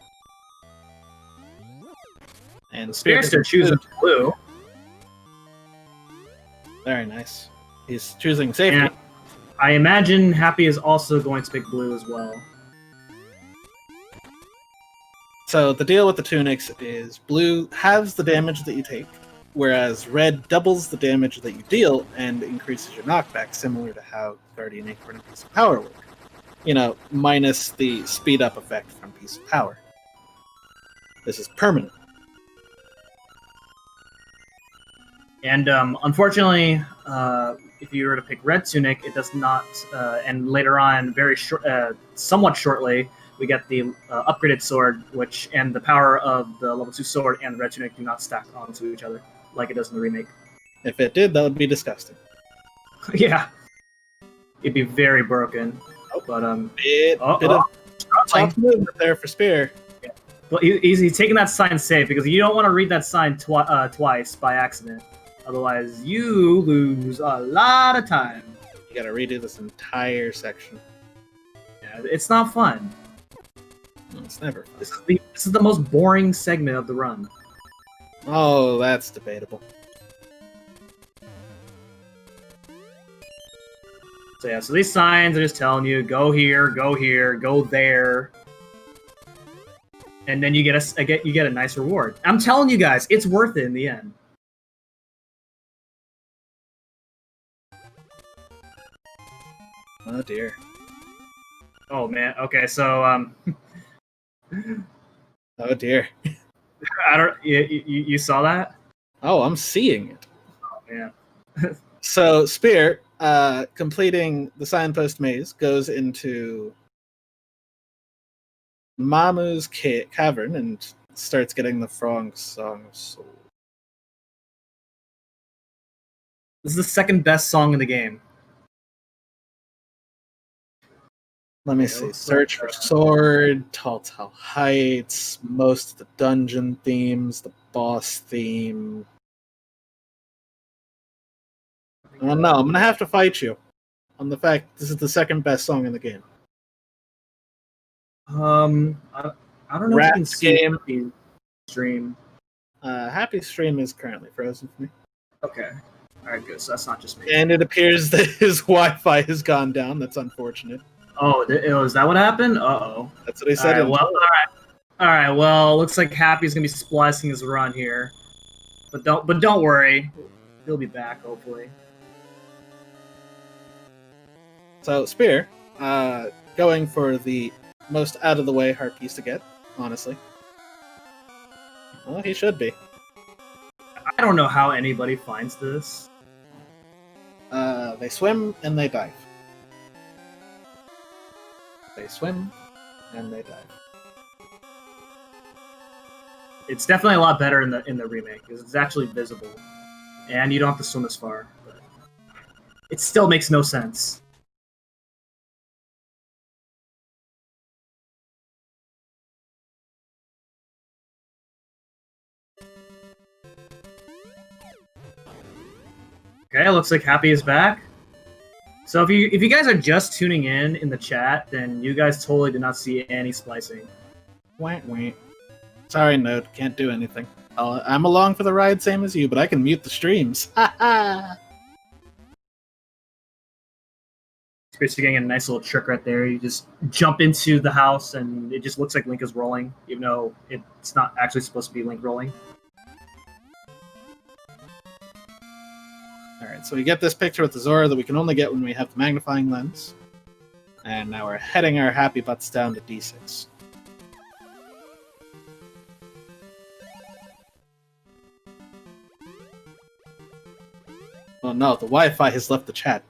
Speaker 2: And
Speaker 4: Spiraster chooses blue.
Speaker 2: Very nice. He's choosing safety.
Speaker 4: And I imagine Happy is also going to pick blue as well.
Speaker 2: So the deal with the tunics is blue halves the damage that you take, whereas red doubles the damage that you deal and increases your knockback, similar to how Guardian Acorn and Piece of Power work. You know, minus the speed up effect from Piece of Power. This is permanent.
Speaker 4: And unfortunately, if you were to pick red tunic, it does not. And later on, somewhat shortly, we get the upgraded sword, and the power of the level 2 sword and the red tunic do not stack onto each other like it does in the remake.
Speaker 2: If it did, that would be disgusting.
Speaker 4: Yeah, it'd be very broken. But
Speaker 2: Bit of tough movement there for Spear.
Speaker 4: Yeah. Well, he's taking that sign safe because you don't want to read that sign twice by accident. Otherwise, you lose a lot of time.
Speaker 2: You gotta redo this entire section.
Speaker 4: Yeah, it's not fun.
Speaker 2: No, it's never fun.
Speaker 4: This is the most boring segment of the run.
Speaker 2: Oh, that's debatable.
Speaker 4: So yeah, so these signs are just telling you, go here, go there. And then you get a nice reward. I'm telling you guys, it's worth it in the end.
Speaker 2: Oh dear.
Speaker 4: Oh man, okay, so
Speaker 2: Oh dear.
Speaker 4: I don't. You saw that?
Speaker 2: Oh, I'm seeing it.
Speaker 4: Oh man.
Speaker 2: So Spear, completing the signpost maze, goes into Mamu's cavern and starts getting the Frog Song of Soul.
Speaker 4: This is the second best song in the game.
Speaker 2: Let me
Speaker 4: Yeah,
Speaker 2: see.
Speaker 4: looks
Speaker 2: Search for
Speaker 4: like,
Speaker 2: Sword, Tall Tall Heights, most of the dungeon themes, the boss theme. Oh no, I'm gonna have to fight you on the fact this is the second best song in the game.
Speaker 4: I don't know if you can
Speaker 2: Rat's
Speaker 4: see
Speaker 2: game.
Speaker 4: Happy stream.
Speaker 2: Happy Stream is currently frozen for me.
Speaker 4: Okay. All right, good. So that's not just me.
Speaker 2: And it appears that his Wi-Fi has gone down. That's unfortunate.
Speaker 4: Oh, is that what happened? Uh-oh.
Speaker 2: That's what he said.
Speaker 4: All right. Well, looks like Happy's gonna be splicing his run here, but don't worry, he'll be back hopefully.
Speaker 2: So Spear, going for the most out of the way heart piece to get. Honestly, well, he should be.
Speaker 4: I don't know how anybody finds this.
Speaker 2: They swim and they dive. They swim and they dive.
Speaker 4: It's definitely a lot better in the remake because it's actually visible, and you don't have to swim as far. But it still makes no sense. Okay, looks like Happy is back. So if you guys are just tuning in the chat, then you guys totally did not see any splicing.
Speaker 2: Wah, wah. Sorry, Node, can't do anything. I'm along for the ride, same as you, but I can mute the streams. Ha ha!
Speaker 4: You're getting a nice little trick right there. You just jump into the house, and it just looks like Link is rolling, even though it's not actually supposed to be Link rolling.
Speaker 2: Alright, so we get this picture with the Zora that we can only get when we have the magnifying lens. And now we're heading our happy butts down to D6. Oh no, the Wi-Fi has left the chat.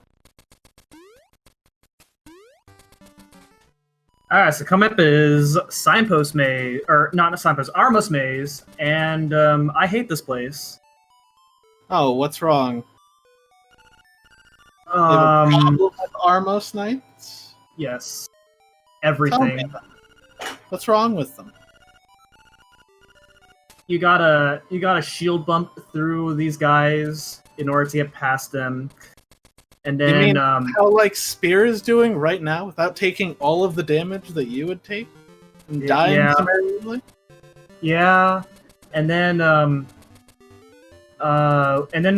Speaker 4: Alright, so coming up is Signpost Maze, or not a Signpost, Armos Maze, and I hate this place.
Speaker 2: Oh, what's wrong? You have a problem with Armos Knights?
Speaker 4: Yes.
Speaker 2: Tell me
Speaker 4: Everything.
Speaker 2: about it. What's wrong with them?
Speaker 4: You gotta shield bump through these guys in order to get past them. And
Speaker 2: You
Speaker 4: then
Speaker 2: mean how like Spear is doing right now without taking all of the damage that you would take? And dying
Speaker 4: yeah.
Speaker 2: summarily?
Speaker 4: Yeah, and then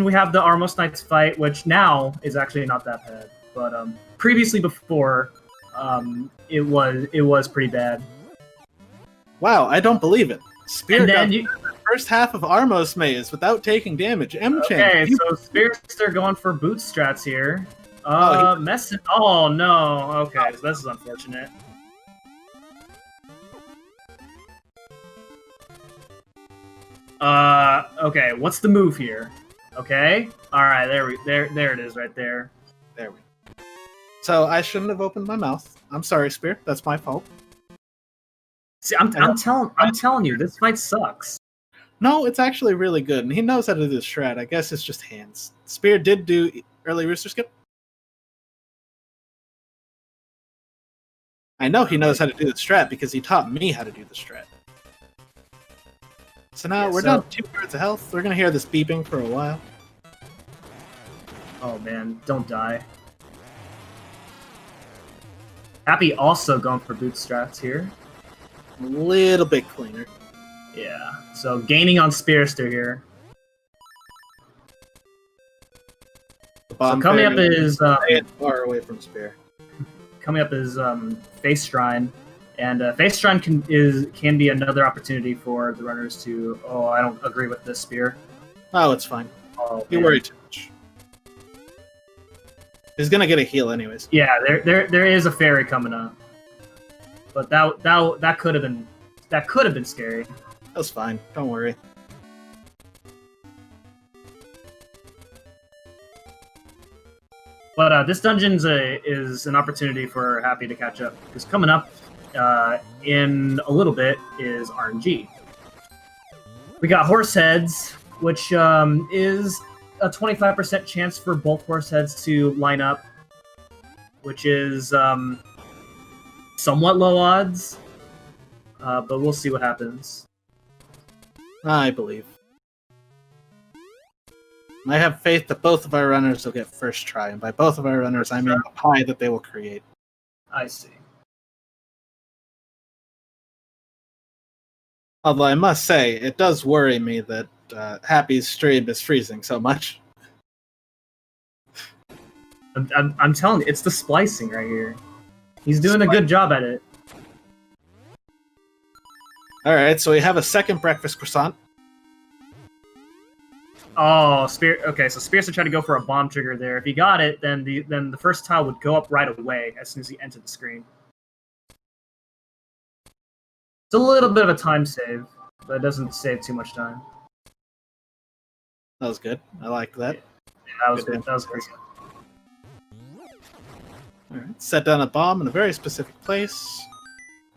Speaker 4: we have the Armos Knights fight, which now is actually not that bad, but previously before, it was pretty bad.
Speaker 2: Wow, I don't believe it. Spear
Speaker 4: And
Speaker 2: got
Speaker 4: then
Speaker 2: the first half of Armos Maze without taking damage.
Speaker 4: okay,
Speaker 2: you-
Speaker 4: so Spiraster going for boot strats here.
Speaker 2: Oh,
Speaker 4: Messing. Oh no. Okay, so this is unfortunate. Okay, what's the move here? Okay, all right, there it is, right there.
Speaker 2: There we go. So I shouldn't have opened my mouth. I'm sorry, Spear. That's my fault.
Speaker 4: See, I'm telling you, this fight sucks.
Speaker 2: No, it's actually really good, and he knows how to do the strat. I guess it's just hands. Spear did do early rooster skip. I know he knows how to do the strat because he taught me how to do the strat. So now we're down 2 cards of health. We're gonna hear this beeping for a while.
Speaker 4: Oh man, don't die. Happy also going for boot strats here.
Speaker 2: A little bit cleaner.
Speaker 4: Yeah, so gaining on Spiraster here.
Speaker 2: The
Speaker 4: So
Speaker 2: bomb
Speaker 4: coming up
Speaker 2: fairy
Speaker 4: is
Speaker 2: staying far away from Spear.
Speaker 4: Face Shrine, and Face Shrine can be another opportunity for the runners to. Oh, I don't agree with this spear.
Speaker 2: Oh, it's fine.
Speaker 4: Oh,
Speaker 2: You
Speaker 4: man.
Speaker 2: worry too much. He's gonna get a heal anyways.
Speaker 4: Yeah, there is a fairy coming up, but that could have been scary.
Speaker 2: That's fine. Don't worry.
Speaker 4: But this dungeon is an opportunity for Happy to catch up. Because coming up in a little bit is RNG. We got horse heads, which is a 25% chance for both horse heads to line up, which is somewhat low odds, but we'll see what happens.
Speaker 2: I believe. I have faith that both of our runners will get first try, and by both of our runners, I mean the pie that they will create.
Speaker 4: I see.
Speaker 2: Although I must say, it does worry me that Happy's stream is freezing so much.
Speaker 4: I'm telling you, it's the splicing right here. He's doing a good job at it.
Speaker 2: Alright, so we have a second breakfast croissant.
Speaker 4: Oh, okay, so Spiraster tried to go for a bomb trigger there. If he got it, then the first tile would go up right away as soon as he entered the screen. It's a little bit of a time save, but it doesn't save too much time.
Speaker 2: That was good. I liked that.
Speaker 4: Yeah, that was good. That was pretty good.
Speaker 2: Alright, set down a bomb in a very specific place.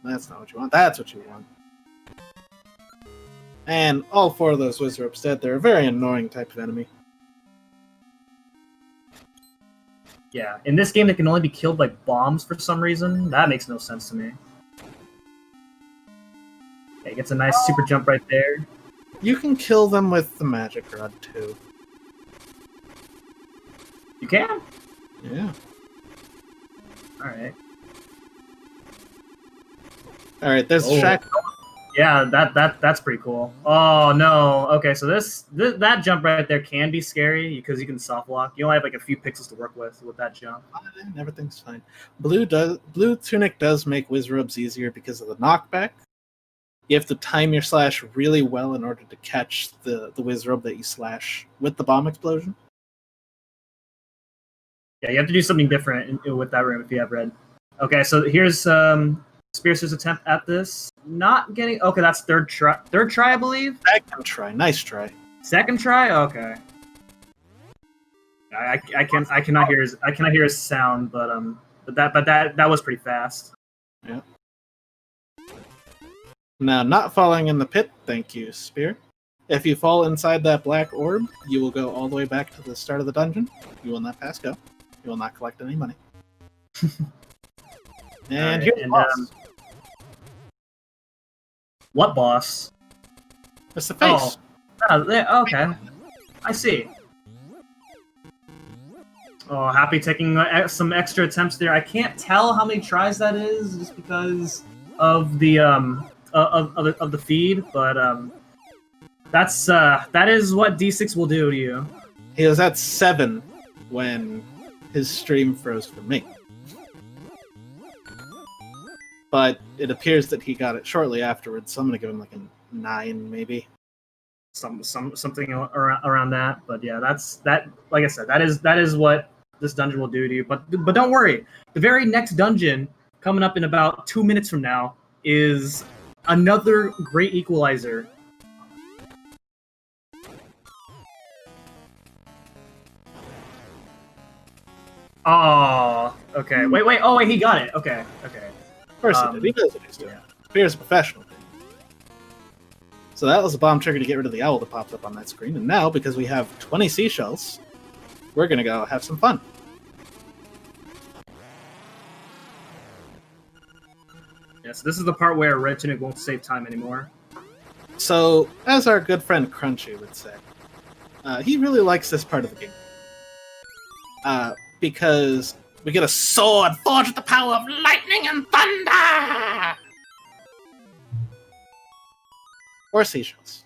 Speaker 2: That's not what you want. That's what you want. And all four of those Wizards dead. They're a very annoying type of enemy.
Speaker 4: Yeah, in this game, they can only be killed by bombs for some reason. That makes no sense to me. Yeah, he gets a nice super jump right there.
Speaker 2: You can kill them with the magic rod, too.
Speaker 4: You can?
Speaker 2: Yeah.
Speaker 4: Alright.
Speaker 2: Alright, there's a shack.
Speaker 4: Yeah, that's pretty cool. Oh no. Okay, so that jump right there can be scary because you can soft lock. You only have like a few pixels to work with that jump.
Speaker 2: Everything's fine. Blue Tunic does make Wizrubs easier because of the knockback. You have to time your slash really well in order to catch the Wizrub that you slash with the bomb explosion.
Speaker 4: Yeah, you have to do something different with that room if you have red. Okay, so here's Spiraster's attempt at this. Not getting... Okay, that's third try, I believe?
Speaker 2: Second try. Nice try.
Speaker 4: Second try? Okay. I cannot hear his sound, but that was pretty fast.
Speaker 2: Yeah. Now, not falling in the pit, thank you, Spear. If you fall inside that black orb, you will go all the way back to the start of the dungeon. You will not pass go. You will not collect any money. And here's the boss.
Speaker 4: What boss?
Speaker 2: It's the face.
Speaker 4: Oh, okay. I see. Oh, Happy taking some extra attempts there. I can't tell how many tries that is just because of the of the feed, but that is what D6 will do to you.
Speaker 2: He was at 7 when his stream froze for me. But it appears that he got it shortly afterwards, so I'm gonna give him like a 9, maybe.
Speaker 4: Something around that. But yeah, that. Like I said, that is what this dungeon will do to you. But don't worry, the very next dungeon coming up in about 2 minutes from now is another great equalizer. Oh, okay. Wait. Oh, wait, he got it. Okay.
Speaker 2: Of course he did. He knows what he's doing. Spear's a professional. So that was a bomb trigger to get rid of the owl that popped up on that screen. And now, because we have 20 seashells, we're going to go have some fun.
Speaker 4: Yes, this is the part where Red Tunic won't save time anymore.
Speaker 2: So, as our good friend Crunchy would say, he really likes this part of the game. Because we get a sword forged with the power of lightning and thunder! Or seashells.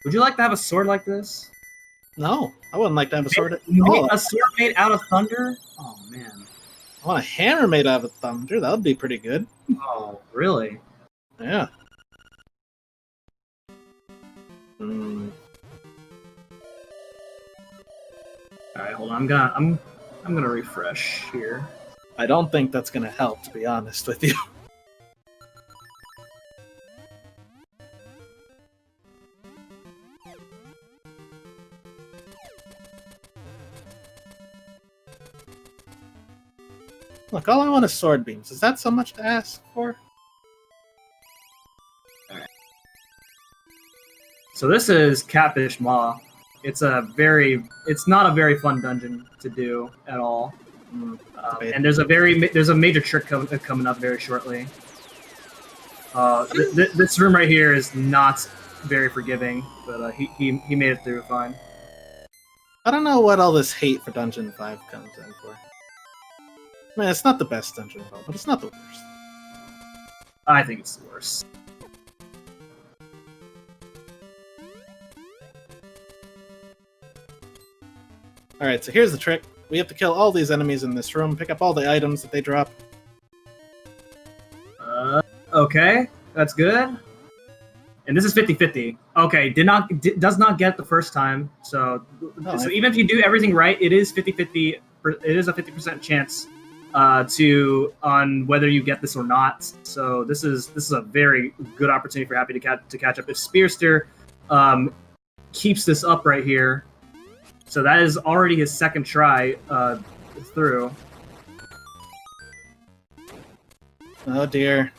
Speaker 4: Would you like to have a sword like this?
Speaker 2: No, I wouldn't like to have a sword at all.
Speaker 4: A sword made out of thunder? Oh, man.
Speaker 2: I want a hammer made out of thunder. That would be pretty good.
Speaker 4: Oh, really?
Speaker 2: Yeah.
Speaker 4: Alright, hold on. I'm gonna refresh here.
Speaker 2: I don't think that's gonna help, to be honest with you. Look, all I want is sword beams. Is that so much to ask for?
Speaker 4: So this is Catfish Maw. It's not a very fun dungeon to do at all. And there's a major trick coming up very shortly. This room right here is not very forgiving, but he made it through fine.
Speaker 2: I don't know what all this hate for Dungeon 5 comes in for. I mean, it's not the best dungeon at all, but it's not the worst.
Speaker 4: I think it's the worst.
Speaker 2: Alright, so here's the trick. We have to kill all these enemies in this room, pick up all the items that they drop.
Speaker 4: Okay, that's good. And this is 50-50. Okay, does not get the first time. So even if you do everything right, it is 50-50. It is a 50% chance on whether you get this or not. So this is a very good opportunity for Happy to catch up. If Spearster keeps this up right here, so that is already his second try through.
Speaker 2: Oh dear.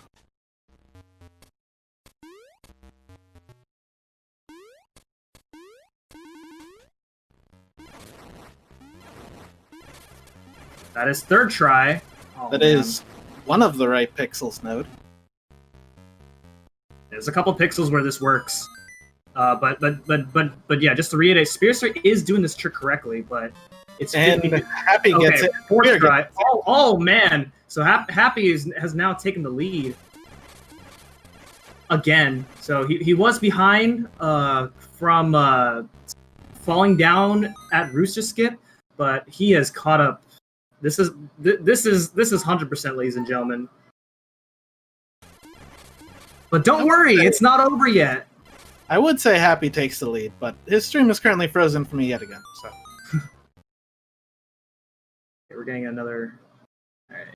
Speaker 4: That is third try.
Speaker 2: That is one of the right pixels, Node.
Speaker 4: There's a couple pixels where this works. But yeah, just to reiterate, Spearster is doing this trick correctly, but it's
Speaker 2: and
Speaker 4: 50.
Speaker 2: Happy gets it.
Speaker 4: Fourth try. Oh man! So Happy has now taken the lead again. So he was behind from falling down at Rooster Skip, but he has caught up. This is 100%, ladies and gentlemen. But don't worry, it's not over yet.
Speaker 2: I would say Happy takes the lead, but his stream is currently frozen for me yet again, so.
Speaker 4: Okay, we're getting another... Alright.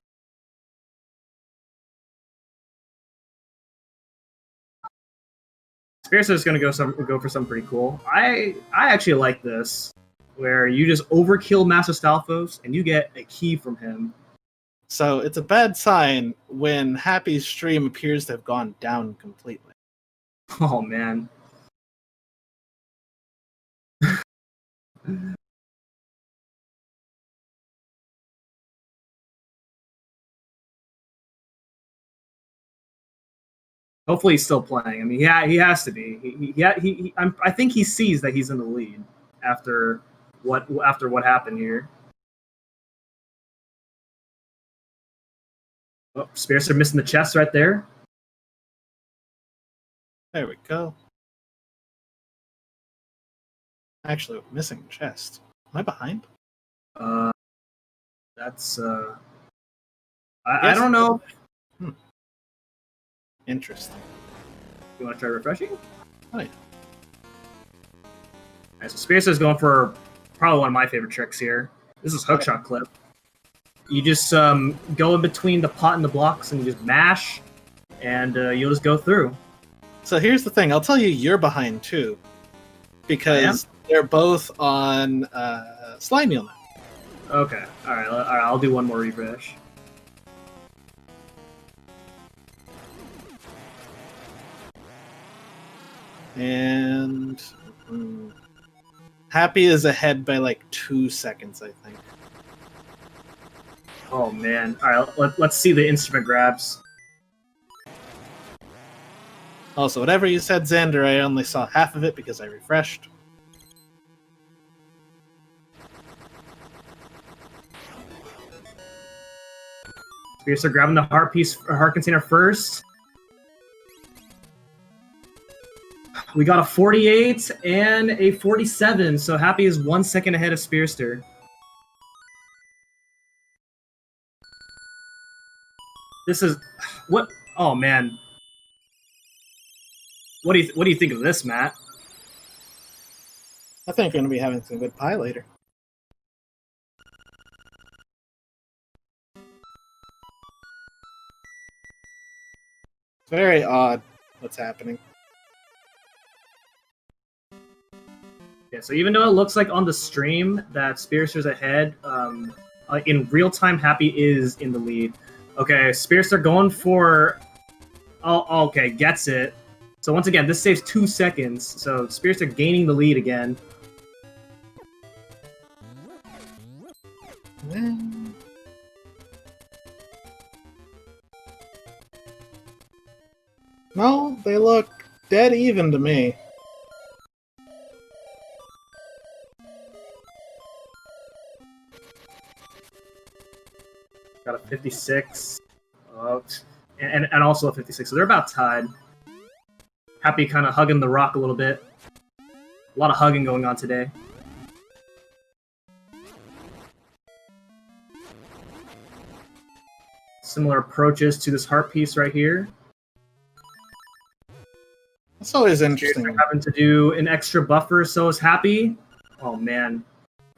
Speaker 4: Spearster is going to go for something pretty cool. I actually like this, where you just overkill Master Stalfos and you get a key from him.
Speaker 2: So it's a bad sign when Happy's stream appears to have gone down completely.
Speaker 4: Oh man. Hopefully he's still playing. I mean, yeah, he has to be. I think he sees that he's in the lead after what happened here. Oh, Spearster missing the chest right there.
Speaker 2: There we go. Actually, missing the chest. Am I behind?
Speaker 4: That's I don't know.
Speaker 2: Interesting.
Speaker 4: You want to try refreshing?
Speaker 2: Oh yeah.
Speaker 4: Alright, so Spearster is going for probably one of my favorite tricks here. This is hookshot clip. You just go in between the pot and the blocks and you just mash, and you'll just go through.
Speaker 2: So here's the thing. I'll tell you you're behind too, because they're both on Slime Meal now.
Speaker 4: Okay. Alright, I'll do one more refresh.
Speaker 2: And Happy is ahead by like 2 seconds, I think.
Speaker 4: Oh man! All right, let's see the instrument grabs.
Speaker 2: Also, whatever you said, Xander, I only saw half of it because I refreshed.
Speaker 4: Spearster grabbing the heart container first. We got a 48 and a 47, so Happy is 1 second ahead of Spearster. This is what? Oh man! What do you think of this, Matt?
Speaker 2: I think we're going to be having some good pie later. It's very odd what's happening.
Speaker 4: Yeah, so even though it looks like on the stream that Spearster's ahead, In real time, Happy is in the lead. Okay, Spiraster going for... Oh, okay, gets it. So once again, this saves 2 seconds. So Spiraster gaining the lead again.
Speaker 2: No, they look dead even to me.
Speaker 4: Got a 56. And also a 56. So they're about tied. Happy kind of hugging the rock a little bit. A lot of hugging going on today. Similar approaches to this heart piece right here.
Speaker 2: That's always interesting.
Speaker 4: Having to do an extra buffer, so is Happy. Oh man,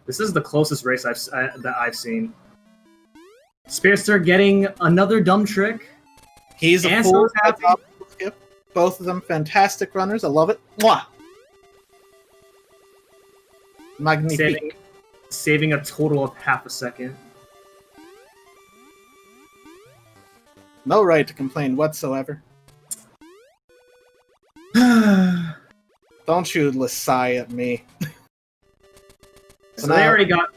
Speaker 4: this is the closest race that I've seen. Spiraster getting another dumb trick.
Speaker 2: He's a fool. Skip. Both of them fantastic runners. I love it. Mwah! Magnifique.
Speaker 4: Saving a total of half a second.
Speaker 2: No right to complain whatsoever. Don't you sigh at me.
Speaker 4: So they already got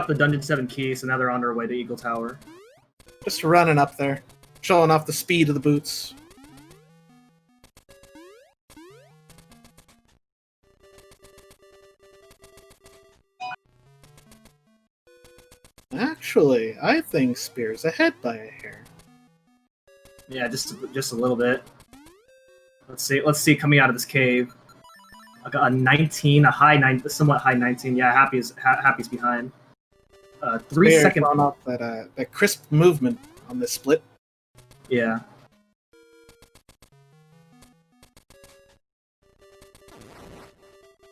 Speaker 4: the Dungeon 7 key, so now they're on their way to Eagle Tower.
Speaker 2: Just running up there, showing off the speed of the boots. Actually, I think Spear's ahead by a hair.
Speaker 4: Yeah, just a little bit. Let's see coming out of this cave. I got a 19, somewhat high 19. Yeah, Happy's behind. 3 seconds
Speaker 2: off that crisp movement on this split.
Speaker 4: Yeah.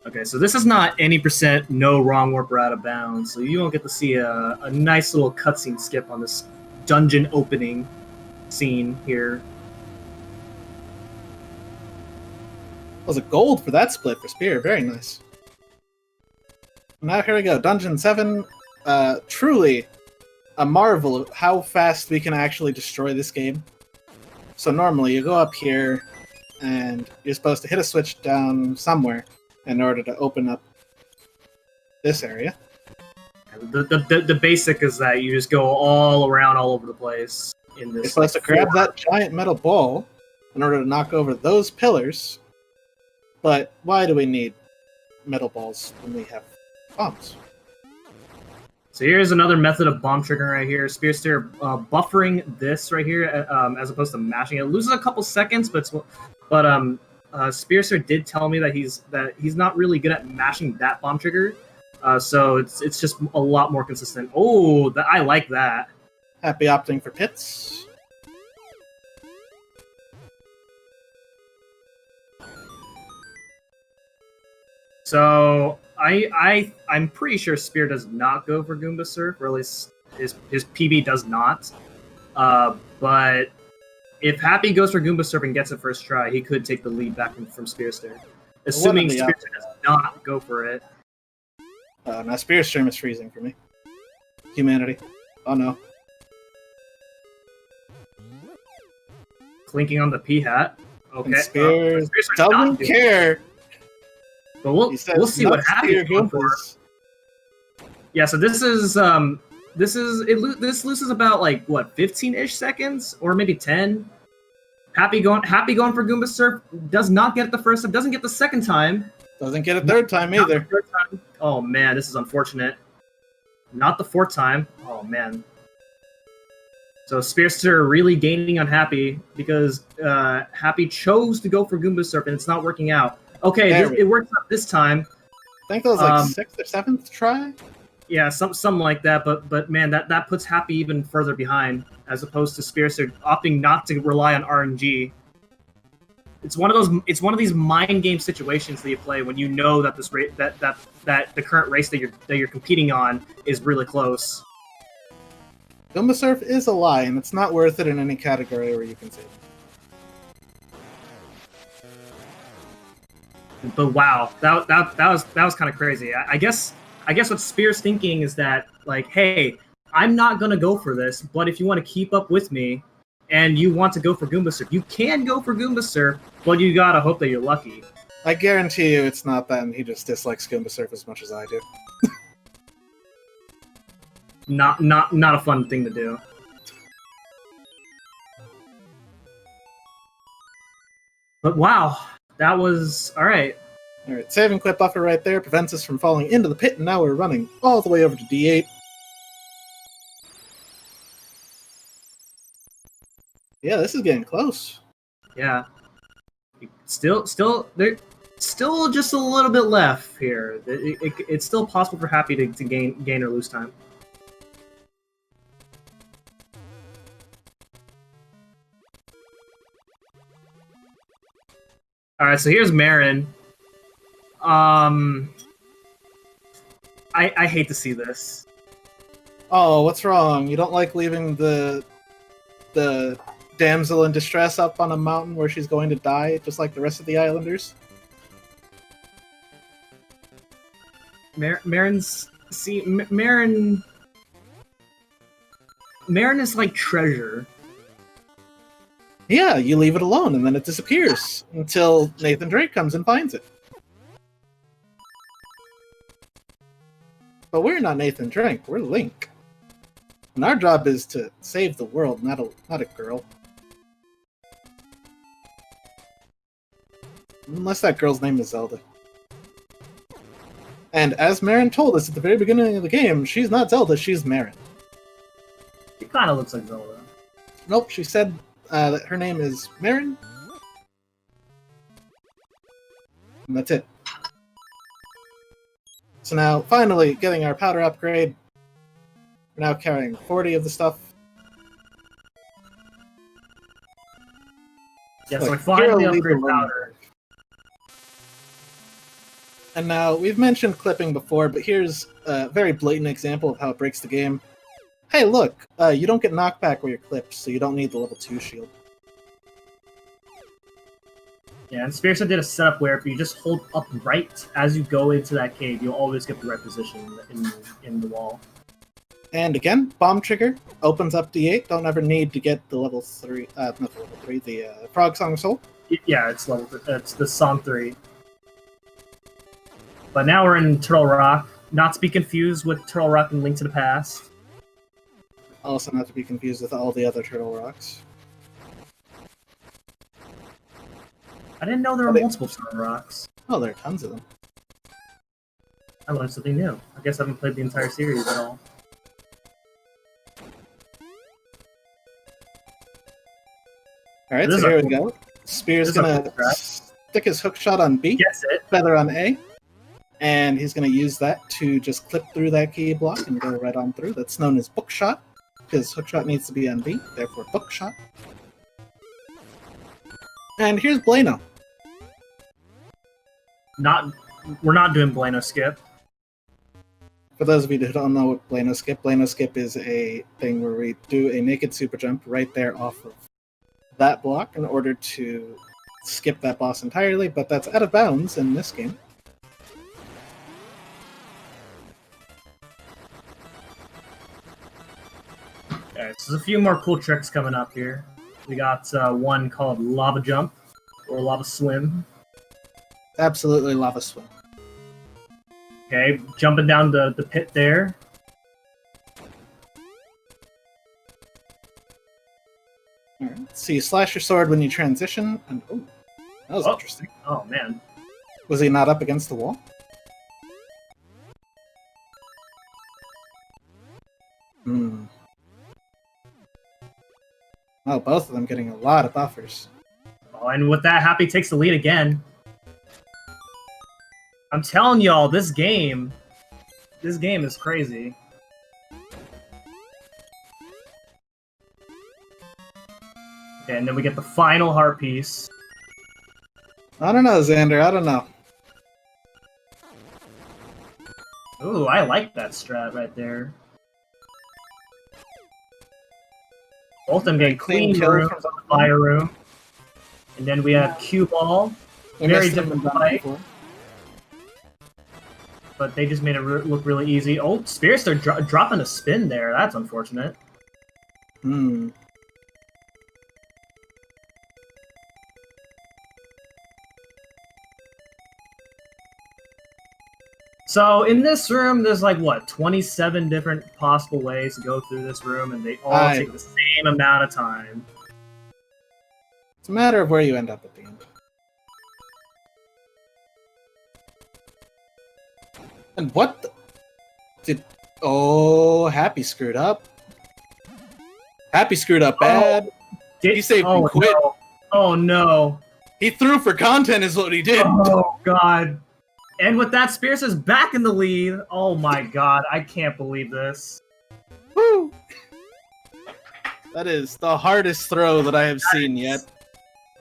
Speaker 4: Okay, so this is not any percent no wrong warp or out of bounds, so you won't get to see a nice little cutscene skip on this dungeon opening scene here.
Speaker 2: Was a gold for that split for Spear. Very nice. Now here we go. Dungeon 7. Truly a marvel of how fast we can actually destroy this game. So normally you go up here and you're supposed to hit a switch down somewhere in order to open up this area.
Speaker 4: The basic is that you just go all around all over the place in this.
Speaker 2: You're supposed to grab that giant metal ball in order to knock over those pillars. But why do we need metal balls when we have bombs?
Speaker 4: So here's another method of bomb triggering right here. Spearster buffering this right here as opposed to mashing it. Loses a couple seconds, but Spearster did tell me that he's not really good at mashing that bomb trigger. So it's just a lot more consistent. Oh, I like that.
Speaker 2: Happy opting for pits.
Speaker 4: So I'm pretty sure Spear does not go for Goomba Surf, or at least his PB does not. But if Happy goes for Goomba Surf and gets it first try, he could take the lead back from Spearster. Assuming Spearster does not go for it.
Speaker 2: Now Spear's stream is freezing for me. Humanity. Oh no.
Speaker 4: Clinking on the P-hat. Okay.
Speaker 2: And Spears doesn't care.
Speaker 4: But we'll see what happens. Yeah, so this loses about like what 15-ish seconds or maybe 10. Happy going for Goomba Surf, does not get it the first time, doesn't get the second time.
Speaker 2: Doesn't get it third time either.
Speaker 4: Third time. Oh man, this is unfortunate. Not the fourth time. Oh man. So Spearster really gaining on Happy because Happy chose to go for Goomba Surf and it's not working out. Okay, it worked out this time.
Speaker 2: I think that was like 6th or 7th try?
Speaker 4: Yeah, something like that, but man, that puts Happy even further behind, as opposed to Spearster opting not to rely on RNG. It's one of these mind game situations that you play when you know that this that the current race that you're competing on is really close.
Speaker 2: Goomba Surf is a lie, and it's not worth it in any category where you can save.
Speaker 4: But wow, that was kind of crazy. I guess what Spear's thinking is that, like, hey, I'm not gonna go for this, but if you want to keep up with me and you want to go for Goomba Surf, you can go for Goomba Surf, but you gotta hope that you're lucky.
Speaker 2: I guarantee you it's not that, and he just dislikes Goomba Surf as much as I do.
Speaker 4: Not a fun thing to do. But wow, that was alright.
Speaker 2: Alright, save and quit buffer right there prevents us from falling into the pit, and now we're running all the way over to D8. Yeah, this is getting close.
Speaker 4: Yeah. There's still just a little bit left here. It's still possible for Happy to gain or lose time. Alright, so here's Marin. I hate to see this.
Speaker 2: Oh, what's wrong? You don't like leaving the damsel in distress up on a mountain where she's going to die, just like the rest of the islanders?
Speaker 4: Marin is like treasure.
Speaker 2: Yeah, you leave it alone and then it disappears until Nathan Drake comes and finds it. But we're not Nathan Drake, we're Link. And our job is to save the world, not a girl. Unless that girl's name is Zelda. And as Marin told us at the very beginning of the game, she's not Zelda, she's Marin.
Speaker 4: She kind of looks like Zelda.
Speaker 2: Nope, she said that her name is Marin. And that's it. So now, finally, getting our powder upgrade. We're now carrying 40 of the stuff.
Speaker 4: Yeah, so we
Speaker 2: Look,
Speaker 4: finally
Speaker 2: Hero
Speaker 4: upgrade
Speaker 2: Leader
Speaker 4: powder.
Speaker 2: And now, we've mentioned clipping before, but here's a very blatant example of how it breaks the game. Hey, look, you don't get knockback where you're clipped, so you don't need the level 2 shield.
Speaker 4: Yeah, and Spiraster did a setup where if you just hold up right as you go into that cave, you'll always get the right position in the wall.
Speaker 2: And again, bomb trigger opens up D8. Don't ever need to get the level 3, not the level 3, the Frog Song of Soul.
Speaker 4: Yeah, it's the Song 3. But now we're in Turtle Rock, not to be confused with Turtle Rock and Link to the Past.
Speaker 2: Also not to be confused with all the other Turtle Rocks.
Speaker 4: I didn't know there were multiple Turtle Rocks.
Speaker 2: Oh, there are tons of them.
Speaker 4: I learned something new. I guess I haven't played the entire series at all.
Speaker 2: Alright, so here we go. Spear's gonna stick his hook shot on B,
Speaker 4: Gets it.
Speaker 2: feather on A, and he's gonna use that to just clip through that key block and go right on through. That's known as book shot, because hook shot needs to be on B, therefore book shot. And here's Blano.
Speaker 4: We're not doing Blano skip.
Speaker 2: For those of you who don't know what Blano skip is a thing where we do a naked super jump right there off of that block in order to skip that boss entirely, but that's out of bounds in this game.
Speaker 4: Okay, so there's a few more cool tricks coming up here. We got one called Lava Jump, or Lava Swim.
Speaker 2: Absolutely lava swim.
Speaker 4: Okay, jumping down the pit there.
Speaker 2: Alright, so you slash your sword when you transition, and oh, that was interesting.
Speaker 4: Oh, man.
Speaker 2: Was he not up against the wall? Hmm. Oh, both of them getting a lot of buffers.
Speaker 4: Oh, and with that, Happy takes the lead again. I'm telling y'all, this game is crazy. Okay, and then we get the final heart piece.
Speaker 2: I don't know, Xander, I don't know.
Speaker 4: Ooh, I like that strat right there. Both of them getting clean
Speaker 2: kill
Speaker 4: room
Speaker 2: from
Speaker 4: from the fire room. And then we have cue ball.
Speaker 2: We
Speaker 4: Very
Speaker 2: missed him
Speaker 4: different
Speaker 2: in
Speaker 4: fight.
Speaker 2: before.
Speaker 4: but they just made it look really easy. Oh, Spiraster dropping a spin there. That's unfortunate. So in this room, there's like, what, 27 different possible ways to go through this room, and they all take the same amount of time.
Speaker 2: It's a matter of where you end up at the end. And what the... Oh, Happy screwed up. Happy screwed up bad. He saved and quit.
Speaker 4: No. Oh, no.
Speaker 2: He threw for content is what he did.
Speaker 4: Oh, God. And with that, Spears is back in the lead. Oh my god, I can't believe this.
Speaker 2: Woo! That is the hardest throw that I have seen yet.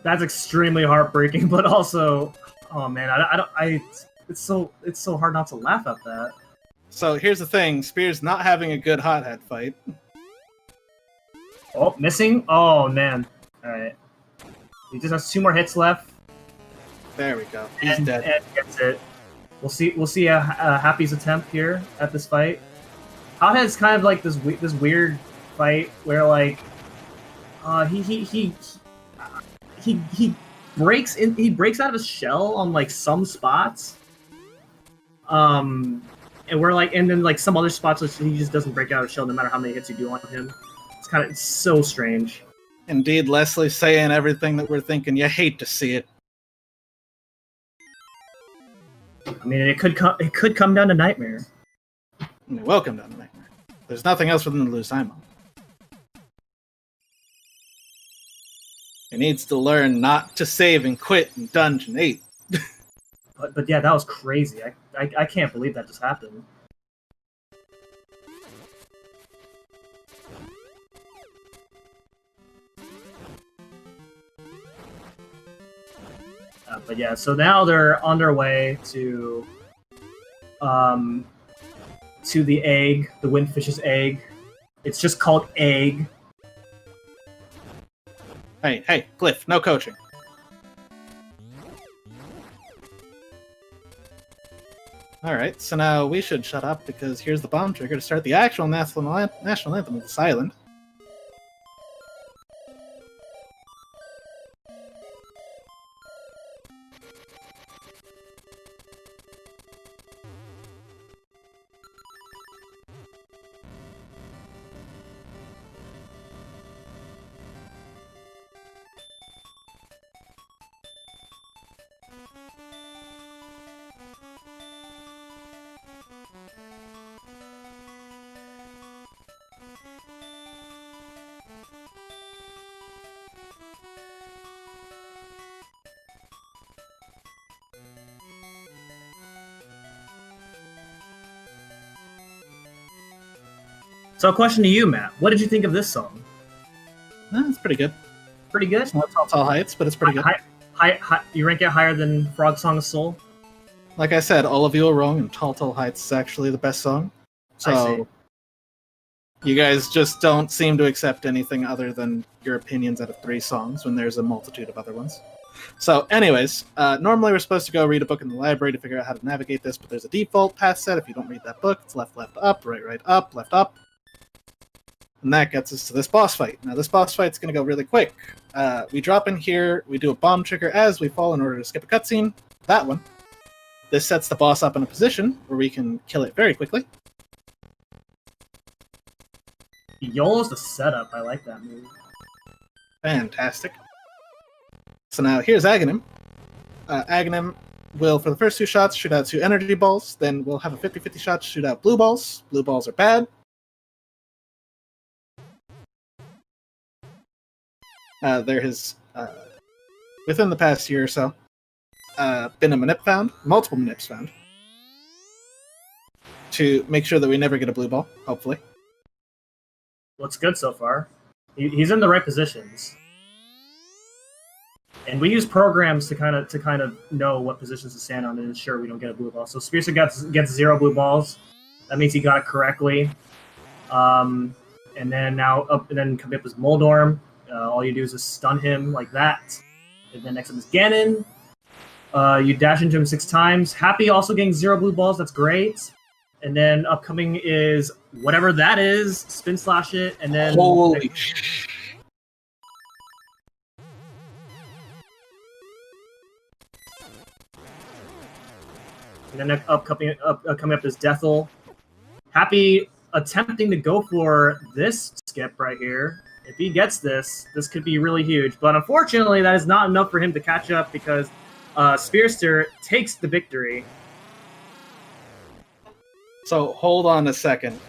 Speaker 4: That's extremely heartbreaking, but also, oh man, it's so hard not to laugh at that.
Speaker 2: So here's the thing: Spears not having a good hot head fight.
Speaker 4: Oh, missing. Oh man. All right. He just has 2 more hits left.
Speaker 2: There we go. He's dead.
Speaker 4: And gets it. We'll see Happy's attempt here at this fight. Hothead's kind of like this weird fight where like he breaks out of his shell on like some spots, and then like some other spots he just doesn't break out of his shell no matter how many hits you do on him. It's so strange.
Speaker 2: Indeed, Leslie saying everything that we're thinking. You hate to see it.
Speaker 4: I mean, it could come down to Nightmare.
Speaker 2: Welcome down to Nightmare. There's nothing else for them to lose time on. He needs to learn not to save and quit in Dungeon 8.
Speaker 4: but yeah, that was crazy. I can't believe that just happened. But yeah, so now they're on their way to the egg, the Windfish's egg. It's just called Egg.
Speaker 2: Hey, Cliff, no coaching. Alright, so now we should shut up because here's the bomb trigger to start the actual national anthem of this island.
Speaker 4: So a question to you, Matt. What did you think of this song?
Speaker 2: It's pretty good.
Speaker 4: Pretty good?
Speaker 2: It's not Tall Heights, but it's pretty good.
Speaker 4: You rank it higher than Frog Song of Soul?
Speaker 2: Like I said, all of you are wrong, and Tall Heights is actually the best song. So you guys just don't seem to accept anything other than your opinions out of 3 songs when there's a multitude of other ones. So anyways, normally we're supposed to go read a book in the library to figure out how to navigate this, but there's a default path set. If you don't read that book, it's left, up, right, up, left, up. And that gets us to this boss fight. Now, this boss fight's going to go really quick. We drop in here, we do a bomb trigger as we fall in order to skip a cutscene. That one. This sets the boss up in a position where we can kill it very quickly.
Speaker 4: YOLO's the setup. I like that move.
Speaker 2: Fantastic. So now, here's Aghanim. Aghanim will, for the first 2 shots, shoot out 2 energy balls. Then we'll have a 50-50 shot to shoot out blue balls. Blue balls are bad. There has, within the past year or so, been a multiple manips found, to make sure that we never get a blue ball, hopefully.
Speaker 4: Looks good so far. He's in the right positions. And we use programs to kind of know what positions to stand on and ensure we don't get a blue ball. So Spearster gets 0 blue balls. That means he got it correctly. And then coming up is Moldorm. All you do is just stun him like that. And then next up is Ganon. You dash into him 6 times. Happy also getting 0 blue balls. That's great. And then upcoming is whatever that is. Spin slash it, and then
Speaker 2: Holy
Speaker 4: and then coming up is Deathel. Happy attempting to go for this skip right here. If he gets this could be really huge. But unfortunately, that is not enough for him to catch up because Spiraster takes the victory.
Speaker 2: So hold on a second.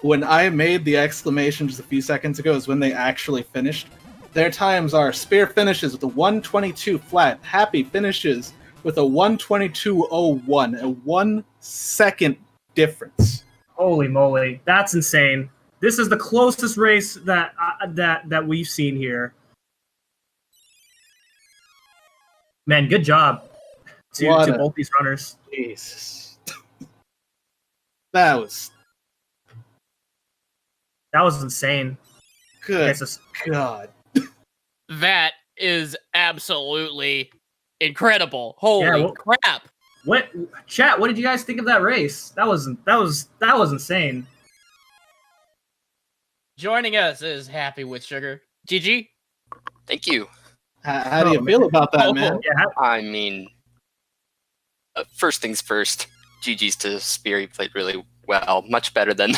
Speaker 2: When I made the exclamation just a few seconds ago is when they actually finished. Their times are Spear finishes with a 1:22 flat. Happy finishes with a 1:22.01, a 1 second difference.
Speaker 4: Holy moly, that's insane! This is the closest race that we've seen here. Man, good job to both these runners.
Speaker 2: Jesus, that was
Speaker 4: insane.
Speaker 2: good. God,
Speaker 3: That is absolutely incredible. Holy crap.
Speaker 4: What chat? What did you guys think of that race? That was insane.
Speaker 3: Joining us is Happy with Sugar. GG.
Speaker 5: Thank you.
Speaker 2: how do you feel about that, man?
Speaker 4: Yeah,
Speaker 5: I mean, first things first. GG's to Spear. He played really well, much better than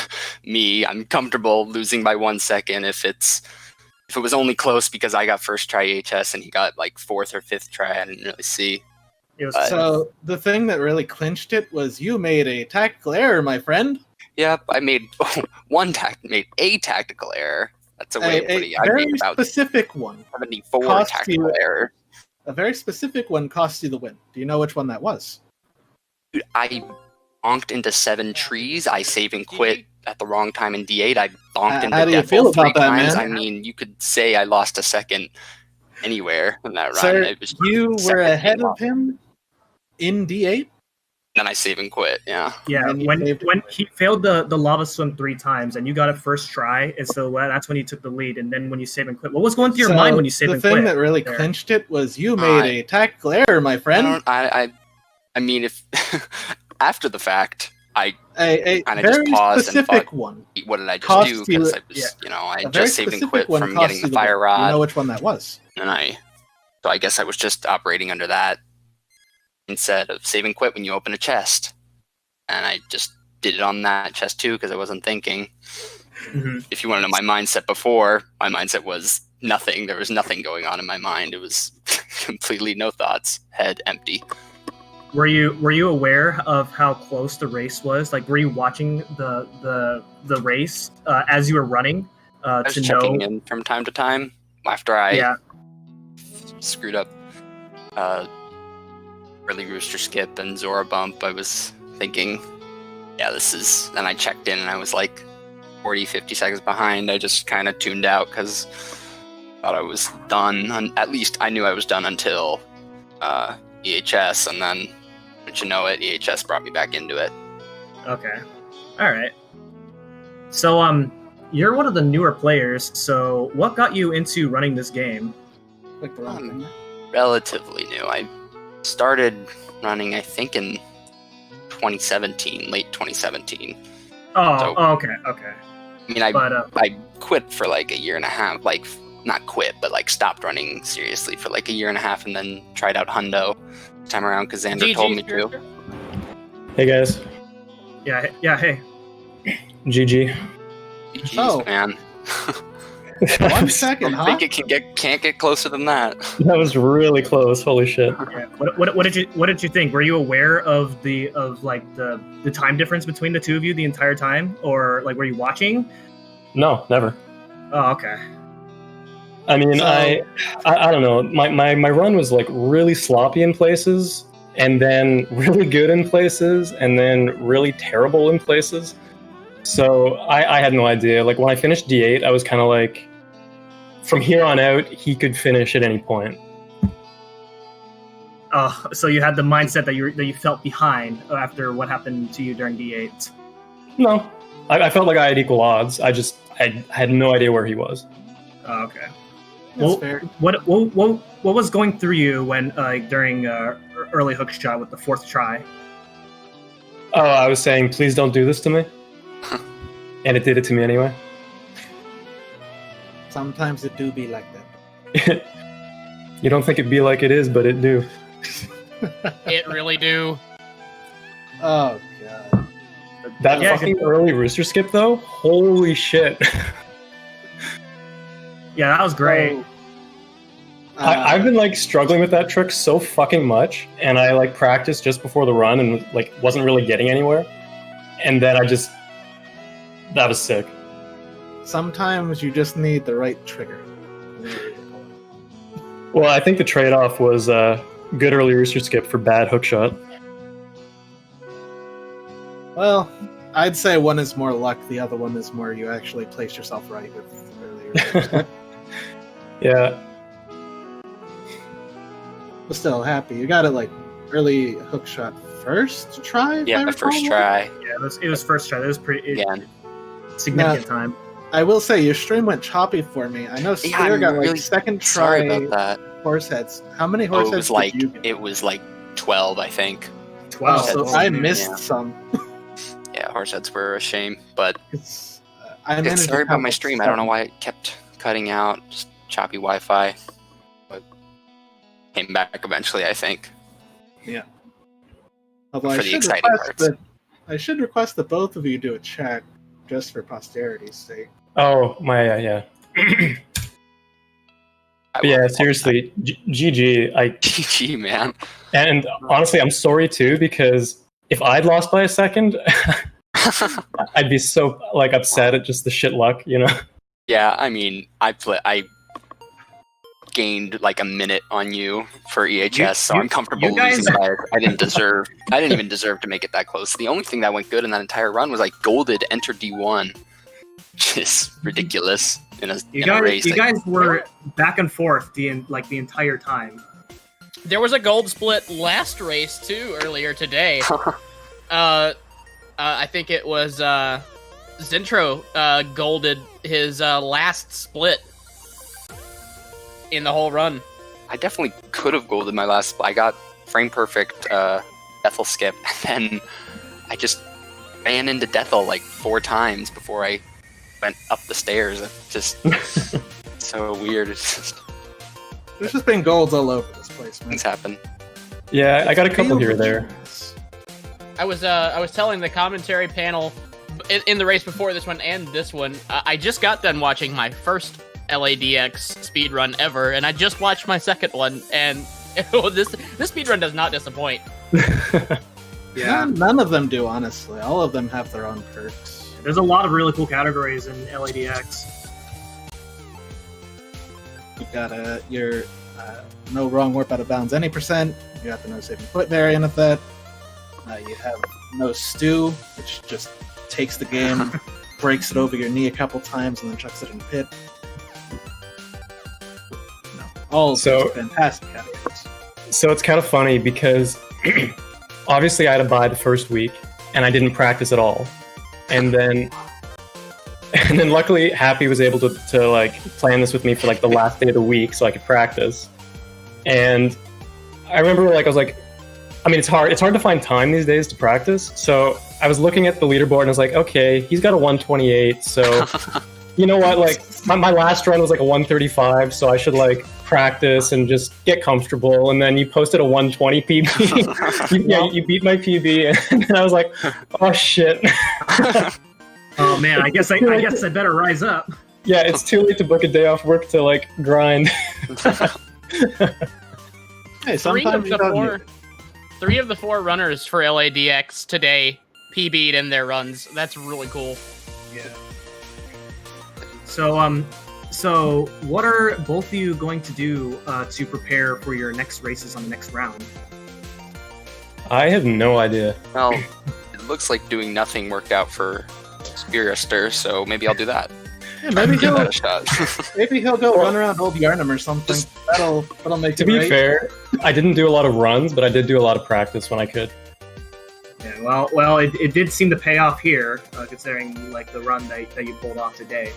Speaker 5: me. I'm comfortable losing by 1 second if it was only close because I got first try EHS and he got like 4th or 5th try. I didn't really see.
Speaker 2: So the thing that really clinched it was you made a tactical error, my friend.
Speaker 5: Yep, I made a tactical error. That's a way of putting it. I
Speaker 2: very
Speaker 5: made about
Speaker 2: specific one.
Speaker 5: 74 tactical error.
Speaker 2: A very specific one cost you the win. Do you know which one that was?
Speaker 5: Dude, I bonked into 7 trees. I save and quit at the wrong time in D8. I bonked into
Speaker 2: how do you
Speaker 5: Death
Speaker 2: feel
Speaker 5: Hole 3
Speaker 2: about that,
Speaker 5: times.
Speaker 2: man?
Speaker 5: I mean, you could say I lost a second anywhere in that run.
Speaker 2: Sir,
Speaker 5: It was
Speaker 2: you were
Speaker 5: second
Speaker 2: ahead
Speaker 5: game
Speaker 2: of him in D8?
Speaker 5: Then I save and quit, yeah.
Speaker 4: Yeah,
Speaker 2: And you
Speaker 4: when
Speaker 2: saved
Speaker 4: he failed the lava swim 3 times and you got it first try, and so that's when you took the lead. And then when you save and quit, what was going through your mind when you save and quit?
Speaker 2: The thing that really
Speaker 4: there?
Speaker 2: clinched it was you made a tactical error, my friend.
Speaker 5: I mean, if after the fact, I
Speaker 2: A
Speaker 5: kind of just
Speaker 2: very
Speaker 5: paused and
Speaker 2: specific
Speaker 5: thought,
Speaker 2: one.
Speaker 5: what did I just
Speaker 2: cost
Speaker 5: do?
Speaker 2: you-
Speaker 5: Because I was,
Speaker 4: yeah.
Speaker 5: I
Speaker 2: A very
Speaker 5: just saved and
Speaker 2: specific
Speaker 5: quit
Speaker 2: one
Speaker 5: from
Speaker 2: cost
Speaker 5: getting
Speaker 2: you
Speaker 5: the fire
Speaker 2: win.
Speaker 5: rod,
Speaker 2: You know which one that was?
Speaker 5: so I guess I was just operating under that instead of save and quit when you open a chest, and I just did it on that chest too because I wasn't thinking.
Speaker 4: Mm-hmm.
Speaker 5: If you want to know my mindset before, my mindset was nothing. There was nothing going on in my mind. It was completely no thoughts, head empty.
Speaker 4: Were you aware of how close the race was? Like, were you watching the race as you were running
Speaker 5: I was
Speaker 4: to
Speaker 5: checking
Speaker 4: know?
Speaker 5: in from time to time after I
Speaker 4: Yeah.
Speaker 5: screwed up early Rooster Skip and Zora Bump. I was thinking, yeah, this is... And I checked in and I was like 40, 50 seconds behind. I just kind of tuned out because I thought I was done. At least I knew I was done until EHS, and then, don't you know it, EHS brought me back into it.
Speaker 4: Okay. All right. So you're one of the newer players. So what got you into running this game?
Speaker 2: Click the wrong thing.
Speaker 5: Relatively new. I started running, I think, in 2017, late 2017.
Speaker 4: Okay.
Speaker 5: I mean, I quit for like a year and a half, like not quit, but like stopped running seriously for like a year and a half, and then tried out Hundo this time around because Xander told me to.
Speaker 6: Hey guys,
Speaker 4: Yeah. Hey.
Speaker 6: GG.
Speaker 5: Jeez,
Speaker 2: Oh.
Speaker 5: man.
Speaker 2: 1 second,
Speaker 5: I
Speaker 2: huh?
Speaker 5: think it can't get closer than that.
Speaker 6: That was really close. Holy shit.
Speaker 4: Yeah. What did you think? Were you aware of the time difference between the two of you the entire time, or like were you watching?
Speaker 6: No, never.
Speaker 4: Oh, okay.
Speaker 6: I mean,
Speaker 2: So-
Speaker 6: I don't know. My run was like really sloppy in places, and then really good in places, and then really terrible in places. So I had no idea. Like when I finished D8, I was kind of like, from here on out, he could finish at any point.
Speaker 4: So you had the mindset that you felt behind after what happened to you during D8.
Speaker 6: No, I felt like I had equal odds. I had no idea where he was.
Speaker 4: Oh, okay.
Speaker 2: That's fair.
Speaker 4: What was going through you when during early hook shot with the fourth try?
Speaker 6: Oh, I was saying, please don't do this to me. And it did it to me anyway.
Speaker 2: Sometimes it do be like that.
Speaker 6: You don't think it'd be like it is, but it do.
Speaker 3: It really do.
Speaker 2: Oh god.
Speaker 6: That fucking early rooster skip though? Holy shit.
Speaker 4: Yeah, that was great.
Speaker 2: So,
Speaker 6: I've been like struggling with that trick so fucking much, and I like practiced just before the run and like wasn't really getting anywhere. And then that was sick.
Speaker 2: sometimes you just need the right trigger.
Speaker 6: Well, I think the trade-off was good early rooster skip for bad hookshot.
Speaker 2: Well, I'd say one is more luck, the other one is more you actually place yourself right with early rooster skip.
Speaker 6: Yeah.
Speaker 2: But still, happy. You got it like early hookshot first try? if I
Speaker 5: Yeah, my
Speaker 2: recall
Speaker 5: first
Speaker 2: right?
Speaker 5: try.
Speaker 4: Yeah, it was first try. That was pretty
Speaker 5: Again.
Speaker 4: significant time.
Speaker 2: I will say your stream went choppy for me. I know
Speaker 5: Yeah,
Speaker 2: Spear
Speaker 5: I'm
Speaker 2: got like
Speaker 5: really
Speaker 2: second
Speaker 5: Sorry
Speaker 2: try
Speaker 5: about that.
Speaker 2: horse heads. How many horse
Speaker 5: Oh,
Speaker 2: heads
Speaker 5: it was like 12, I think.
Speaker 4: 12.
Speaker 2: so
Speaker 5: heads.
Speaker 2: I missed
Speaker 5: Yeah.
Speaker 2: some.
Speaker 5: Yeah, horse heads were a shame, but
Speaker 2: I managed to
Speaker 5: sorry about
Speaker 2: count
Speaker 5: my
Speaker 2: like
Speaker 5: stream. I don't know
Speaker 2: 7.
Speaker 5: why it kept cutting out. Just choppy Wi-Fi, but came back eventually, I think.
Speaker 2: Although
Speaker 5: for
Speaker 2: I
Speaker 5: the
Speaker 2: should
Speaker 5: exciting
Speaker 2: request
Speaker 5: parts.
Speaker 2: I should request that both of you do a check just for posterity's sake.
Speaker 6: Oh, my, yeah. Yeah, seriously, GG.
Speaker 5: GG, man.
Speaker 6: And honestly, I'm sorry too, because if I'd lost by a second, I'd be so like upset at just the shit luck, you know?
Speaker 5: Yeah, I mean, I gained like a minute on you for EHS, so I'm comfortable
Speaker 4: you guys-
Speaker 5: losing by it. I didn't even deserve to make it that close. The only thing that went good in that entire run was like golded enter D1, which is ridiculous in a race.
Speaker 4: You guys were back and forth the entire time.
Speaker 3: There was a gold split last race too earlier today. I think it was Zentro golded his last split in the whole run.
Speaker 5: I definitely could have golded my last. I got frame perfect Deathel skip, and then I just ran into Deathel like 4 times before I went up the stairs. It's just so weird. It's just
Speaker 2: There's just been golds all over this place, man.
Speaker 5: things happen.
Speaker 6: Yeah, I got a couple here or there.
Speaker 3: I was telling the commentary panel in the race before this one and this one. I just got done watching my first LADX speedrun ever, and I just watched my second one, and this speedrun does not disappoint.
Speaker 2: Yeah, none of them do, honestly. All of them have their own perks.
Speaker 4: There's a lot of really cool categories in LADX.
Speaker 2: You've got your no wrong warp out of bounds any percent. You got the no saving foot variant of that. You have no stew, which just takes the game, breaks it over your knee a couple times, and then chucks it in the pit. No, all of those are fantastic categories.
Speaker 6: So it's kind of funny because obviously I had to buy the first week and I didn't practice at all. And then luckily Happy was able to like plan this with me for like the last day of the week so I could practice. And I remember like I was like, I mean, it's hard to find time these days to practice. So I was looking at the leaderboard and I was like, okay, he's got a 128. So you know what? Like my last run was like a 135. So I should like practice and just get comfortable. And then you posted a 120 PB. you beat my PB. And then I was like, oh shit.
Speaker 4: Oh man, I guess I better rise up.
Speaker 6: Yeah, it's too late to book a day off work to like grind.
Speaker 2: Hey, sometimes you don't need it.
Speaker 3: 3 of the 4 runners for LADX today PB'd in their runs. That's really cool.
Speaker 2: Yeah.
Speaker 4: So what are both of you going to do to prepare for your next races on the next round?
Speaker 6: I have no idea.
Speaker 5: Well, it looks like doing nothing worked out for Spiraster, so maybe I'll do that.
Speaker 2: Yeah, maybe
Speaker 5: Give that a shot.
Speaker 2: he'll go run around Old Yarnum or something. That'll make
Speaker 6: To
Speaker 2: it
Speaker 6: be
Speaker 2: right.
Speaker 6: fair, I didn't do a lot of runs, but I did do a lot of practice when I could.
Speaker 4: Yeah, well, it did seem to pay off here, considering like the run that you pulled off today.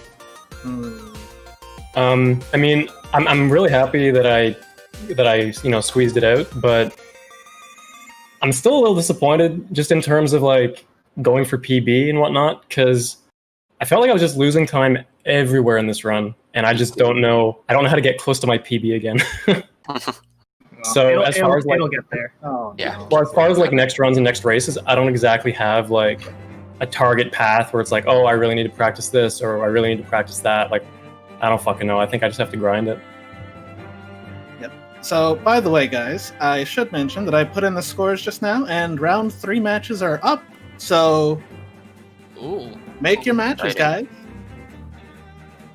Speaker 6: I mean, I'm really happy that I squeezed it out, but I'm still a little disappointed just in terms of like going for PB and whatnot, because I felt like I was just losing time everywhere in this run, and I just don't know. I don't know how to get close to my PB again. So as far as like,
Speaker 4: it'll get there.
Speaker 2: Oh,
Speaker 5: Yeah.
Speaker 2: no.
Speaker 6: well, as far as like next runs and next races, I don't exactly have like a target path where it's like, oh, I really need to practice this or I really need to practice that. Like, I don't fucking know. I think I just have to grind it.
Speaker 2: So, by the way, guys, I should mention that I put in the scores just now, and round 3 matches are up. So,
Speaker 3: Ooh.
Speaker 2: make your matches, guys.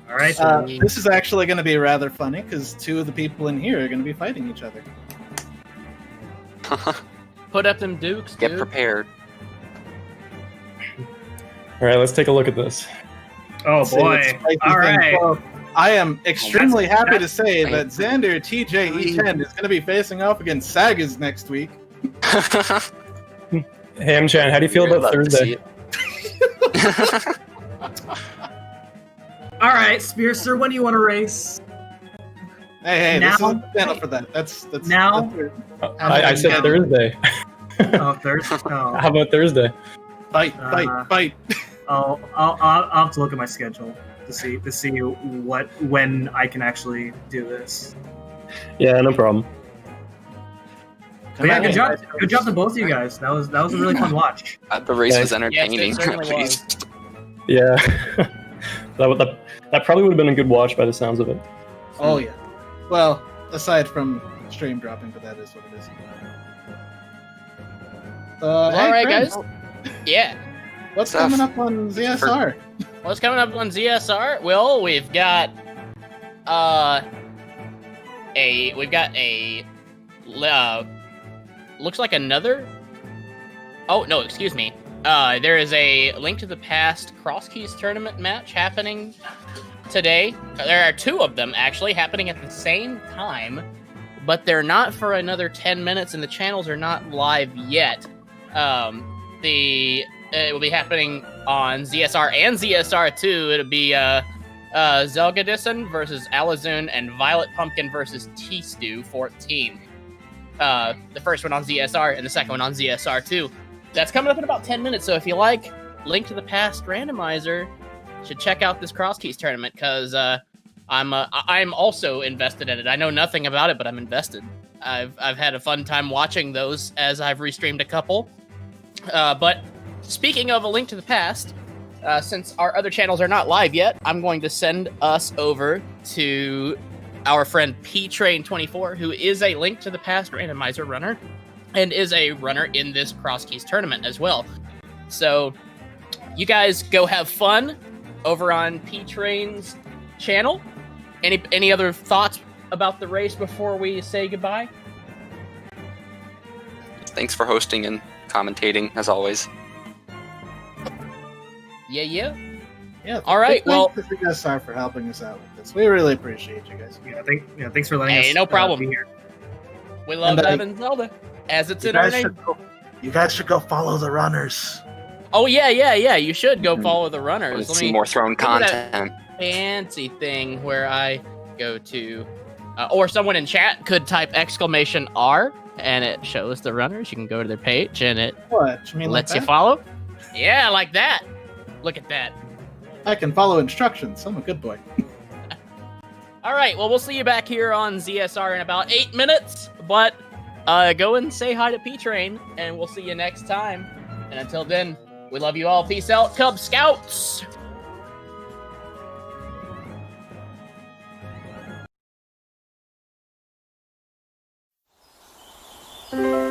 Speaker 4: All right.
Speaker 2: This is actually going to be rather funny because 2 of the people in here are going to be fighting each other.
Speaker 3: Put up them dukes,
Speaker 5: Get
Speaker 3: dude.
Speaker 5: prepared.
Speaker 6: All right, let's take a look at this.
Speaker 4: Oh
Speaker 2: See,
Speaker 4: boy!
Speaker 2: it's spicy
Speaker 4: All
Speaker 2: thing.
Speaker 4: right.
Speaker 2: So, I am extremely happy to say
Speaker 5: right.
Speaker 2: that Xander TJ E10 is going to be facing off against Sagas next week.
Speaker 6: Hey, M-Chan, how do you feel
Speaker 5: We'd
Speaker 6: about
Speaker 5: love to see
Speaker 6: Thursday?
Speaker 5: it.
Speaker 4: All right, Spearster, when do you want to race?
Speaker 2: Hey, this is
Speaker 4: Now?
Speaker 2: the channel for that. That's
Speaker 4: Now?
Speaker 6: I said
Speaker 2: Yeah.
Speaker 6: Thursday.
Speaker 4: Oh, Thursday. Oh.
Speaker 6: How about Thursday?
Speaker 2: Fight.
Speaker 4: I'll have to look at my schedule to see when I can actually do this.
Speaker 6: Yeah, no problem.
Speaker 4: But yeah, good job to both of you guys. That was a really fun watch.
Speaker 5: The race was
Speaker 3: Yes,
Speaker 5: entertaining.
Speaker 3: it certainly
Speaker 5: at
Speaker 3: was.
Speaker 5: least.
Speaker 6: Yeah, that probably would have been a good watch by the sounds of it.
Speaker 2: Oh yeah. Well, aside from stream dropping, but that is what it is.
Speaker 3: All
Speaker 2: Hey,
Speaker 3: right,
Speaker 2: Brent,
Speaker 3: guys. Yeah.
Speaker 2: What's
Speaker 5: Stuff.
Speaker 2: coming up on ZSR?
Speaker 3: What's coming up on ZSR? Well, we've got looks like another. Oh no, excuse me. There is a Link to the Past Cross Keys tournament match happening today. There are 2 of them actually happening at the same time, but they're not for another 10 minutes, and the channels are not live yet. It will be happening on ZSR and ZSR2. It'll be Zelgadison versus Alazun and Violet Pumpkin versus T-Stew 14. The first one on ZSR and the second one on ZSR2. That's coming up in about 10 minutes, so if you like Link to the Past Randomizer, you should check out this Cross Keys tournament, because I'm also invested in it. I know nothing about it, but I'm invested. I've had a fun time watching those as I've restreamed a couple. But speaking of A Link to the Past, since our other channels are not live yet, I'm going to send us over to our friend PTrain24, who is a Link to the Past randomizer runner and is a runner in this Cross Keys tournament as well. So you guys go have fun over on PTrain's channel. Any other thoughts about the race before we say goodbye?
Speaker 5: Thanks for hosting and commentating, as always.
Speaker 3: Yeah.
Speaker 2: Yeah.
Speaker 3: All right, well-
Speaker 2: thanks to ZSR for helping us out with this. We really appreciate you guys.
Speaker 4: Thanks for letting us.
Speaker 3: Hey, no problem.
Speaker 4: Be here.
Speaker 3: We love
Speaker 2: And,
Speaker 3: having Zelda, as it's in our name.
Speaker 2: You guys should go follow the runners.
Speaker 3: Oh, yeah. You should go follow the runners.
Speaker 5: Let's
Speaker 3: Let
Speaker 5: see
Speaker 3: me
Speaker 5: more thrown
Speaker 3: look at that
Speaker 5: content.
Speaker 3: fancy thing where I go to, or someone in chat could type !R, and it shows the runners. You can go to their page, and it
Speaker 2: What? You mean
Speaker 3: lets
Speaker 2: like
Speaker 3: you
Speaker 2: that?
Speaker 3: follow. Yeah, like that. Look at that.
Speaker 2: I can follow instructions. I'm a good boy.
Speaker 3: All right, well, we'll see you back here on ZSR in about 8 minutes, but go and say hi to P-Train, and we'll see you next time. And until then, we love you all. Peace out, Cub Scouts!
Speaker 7: Thank you.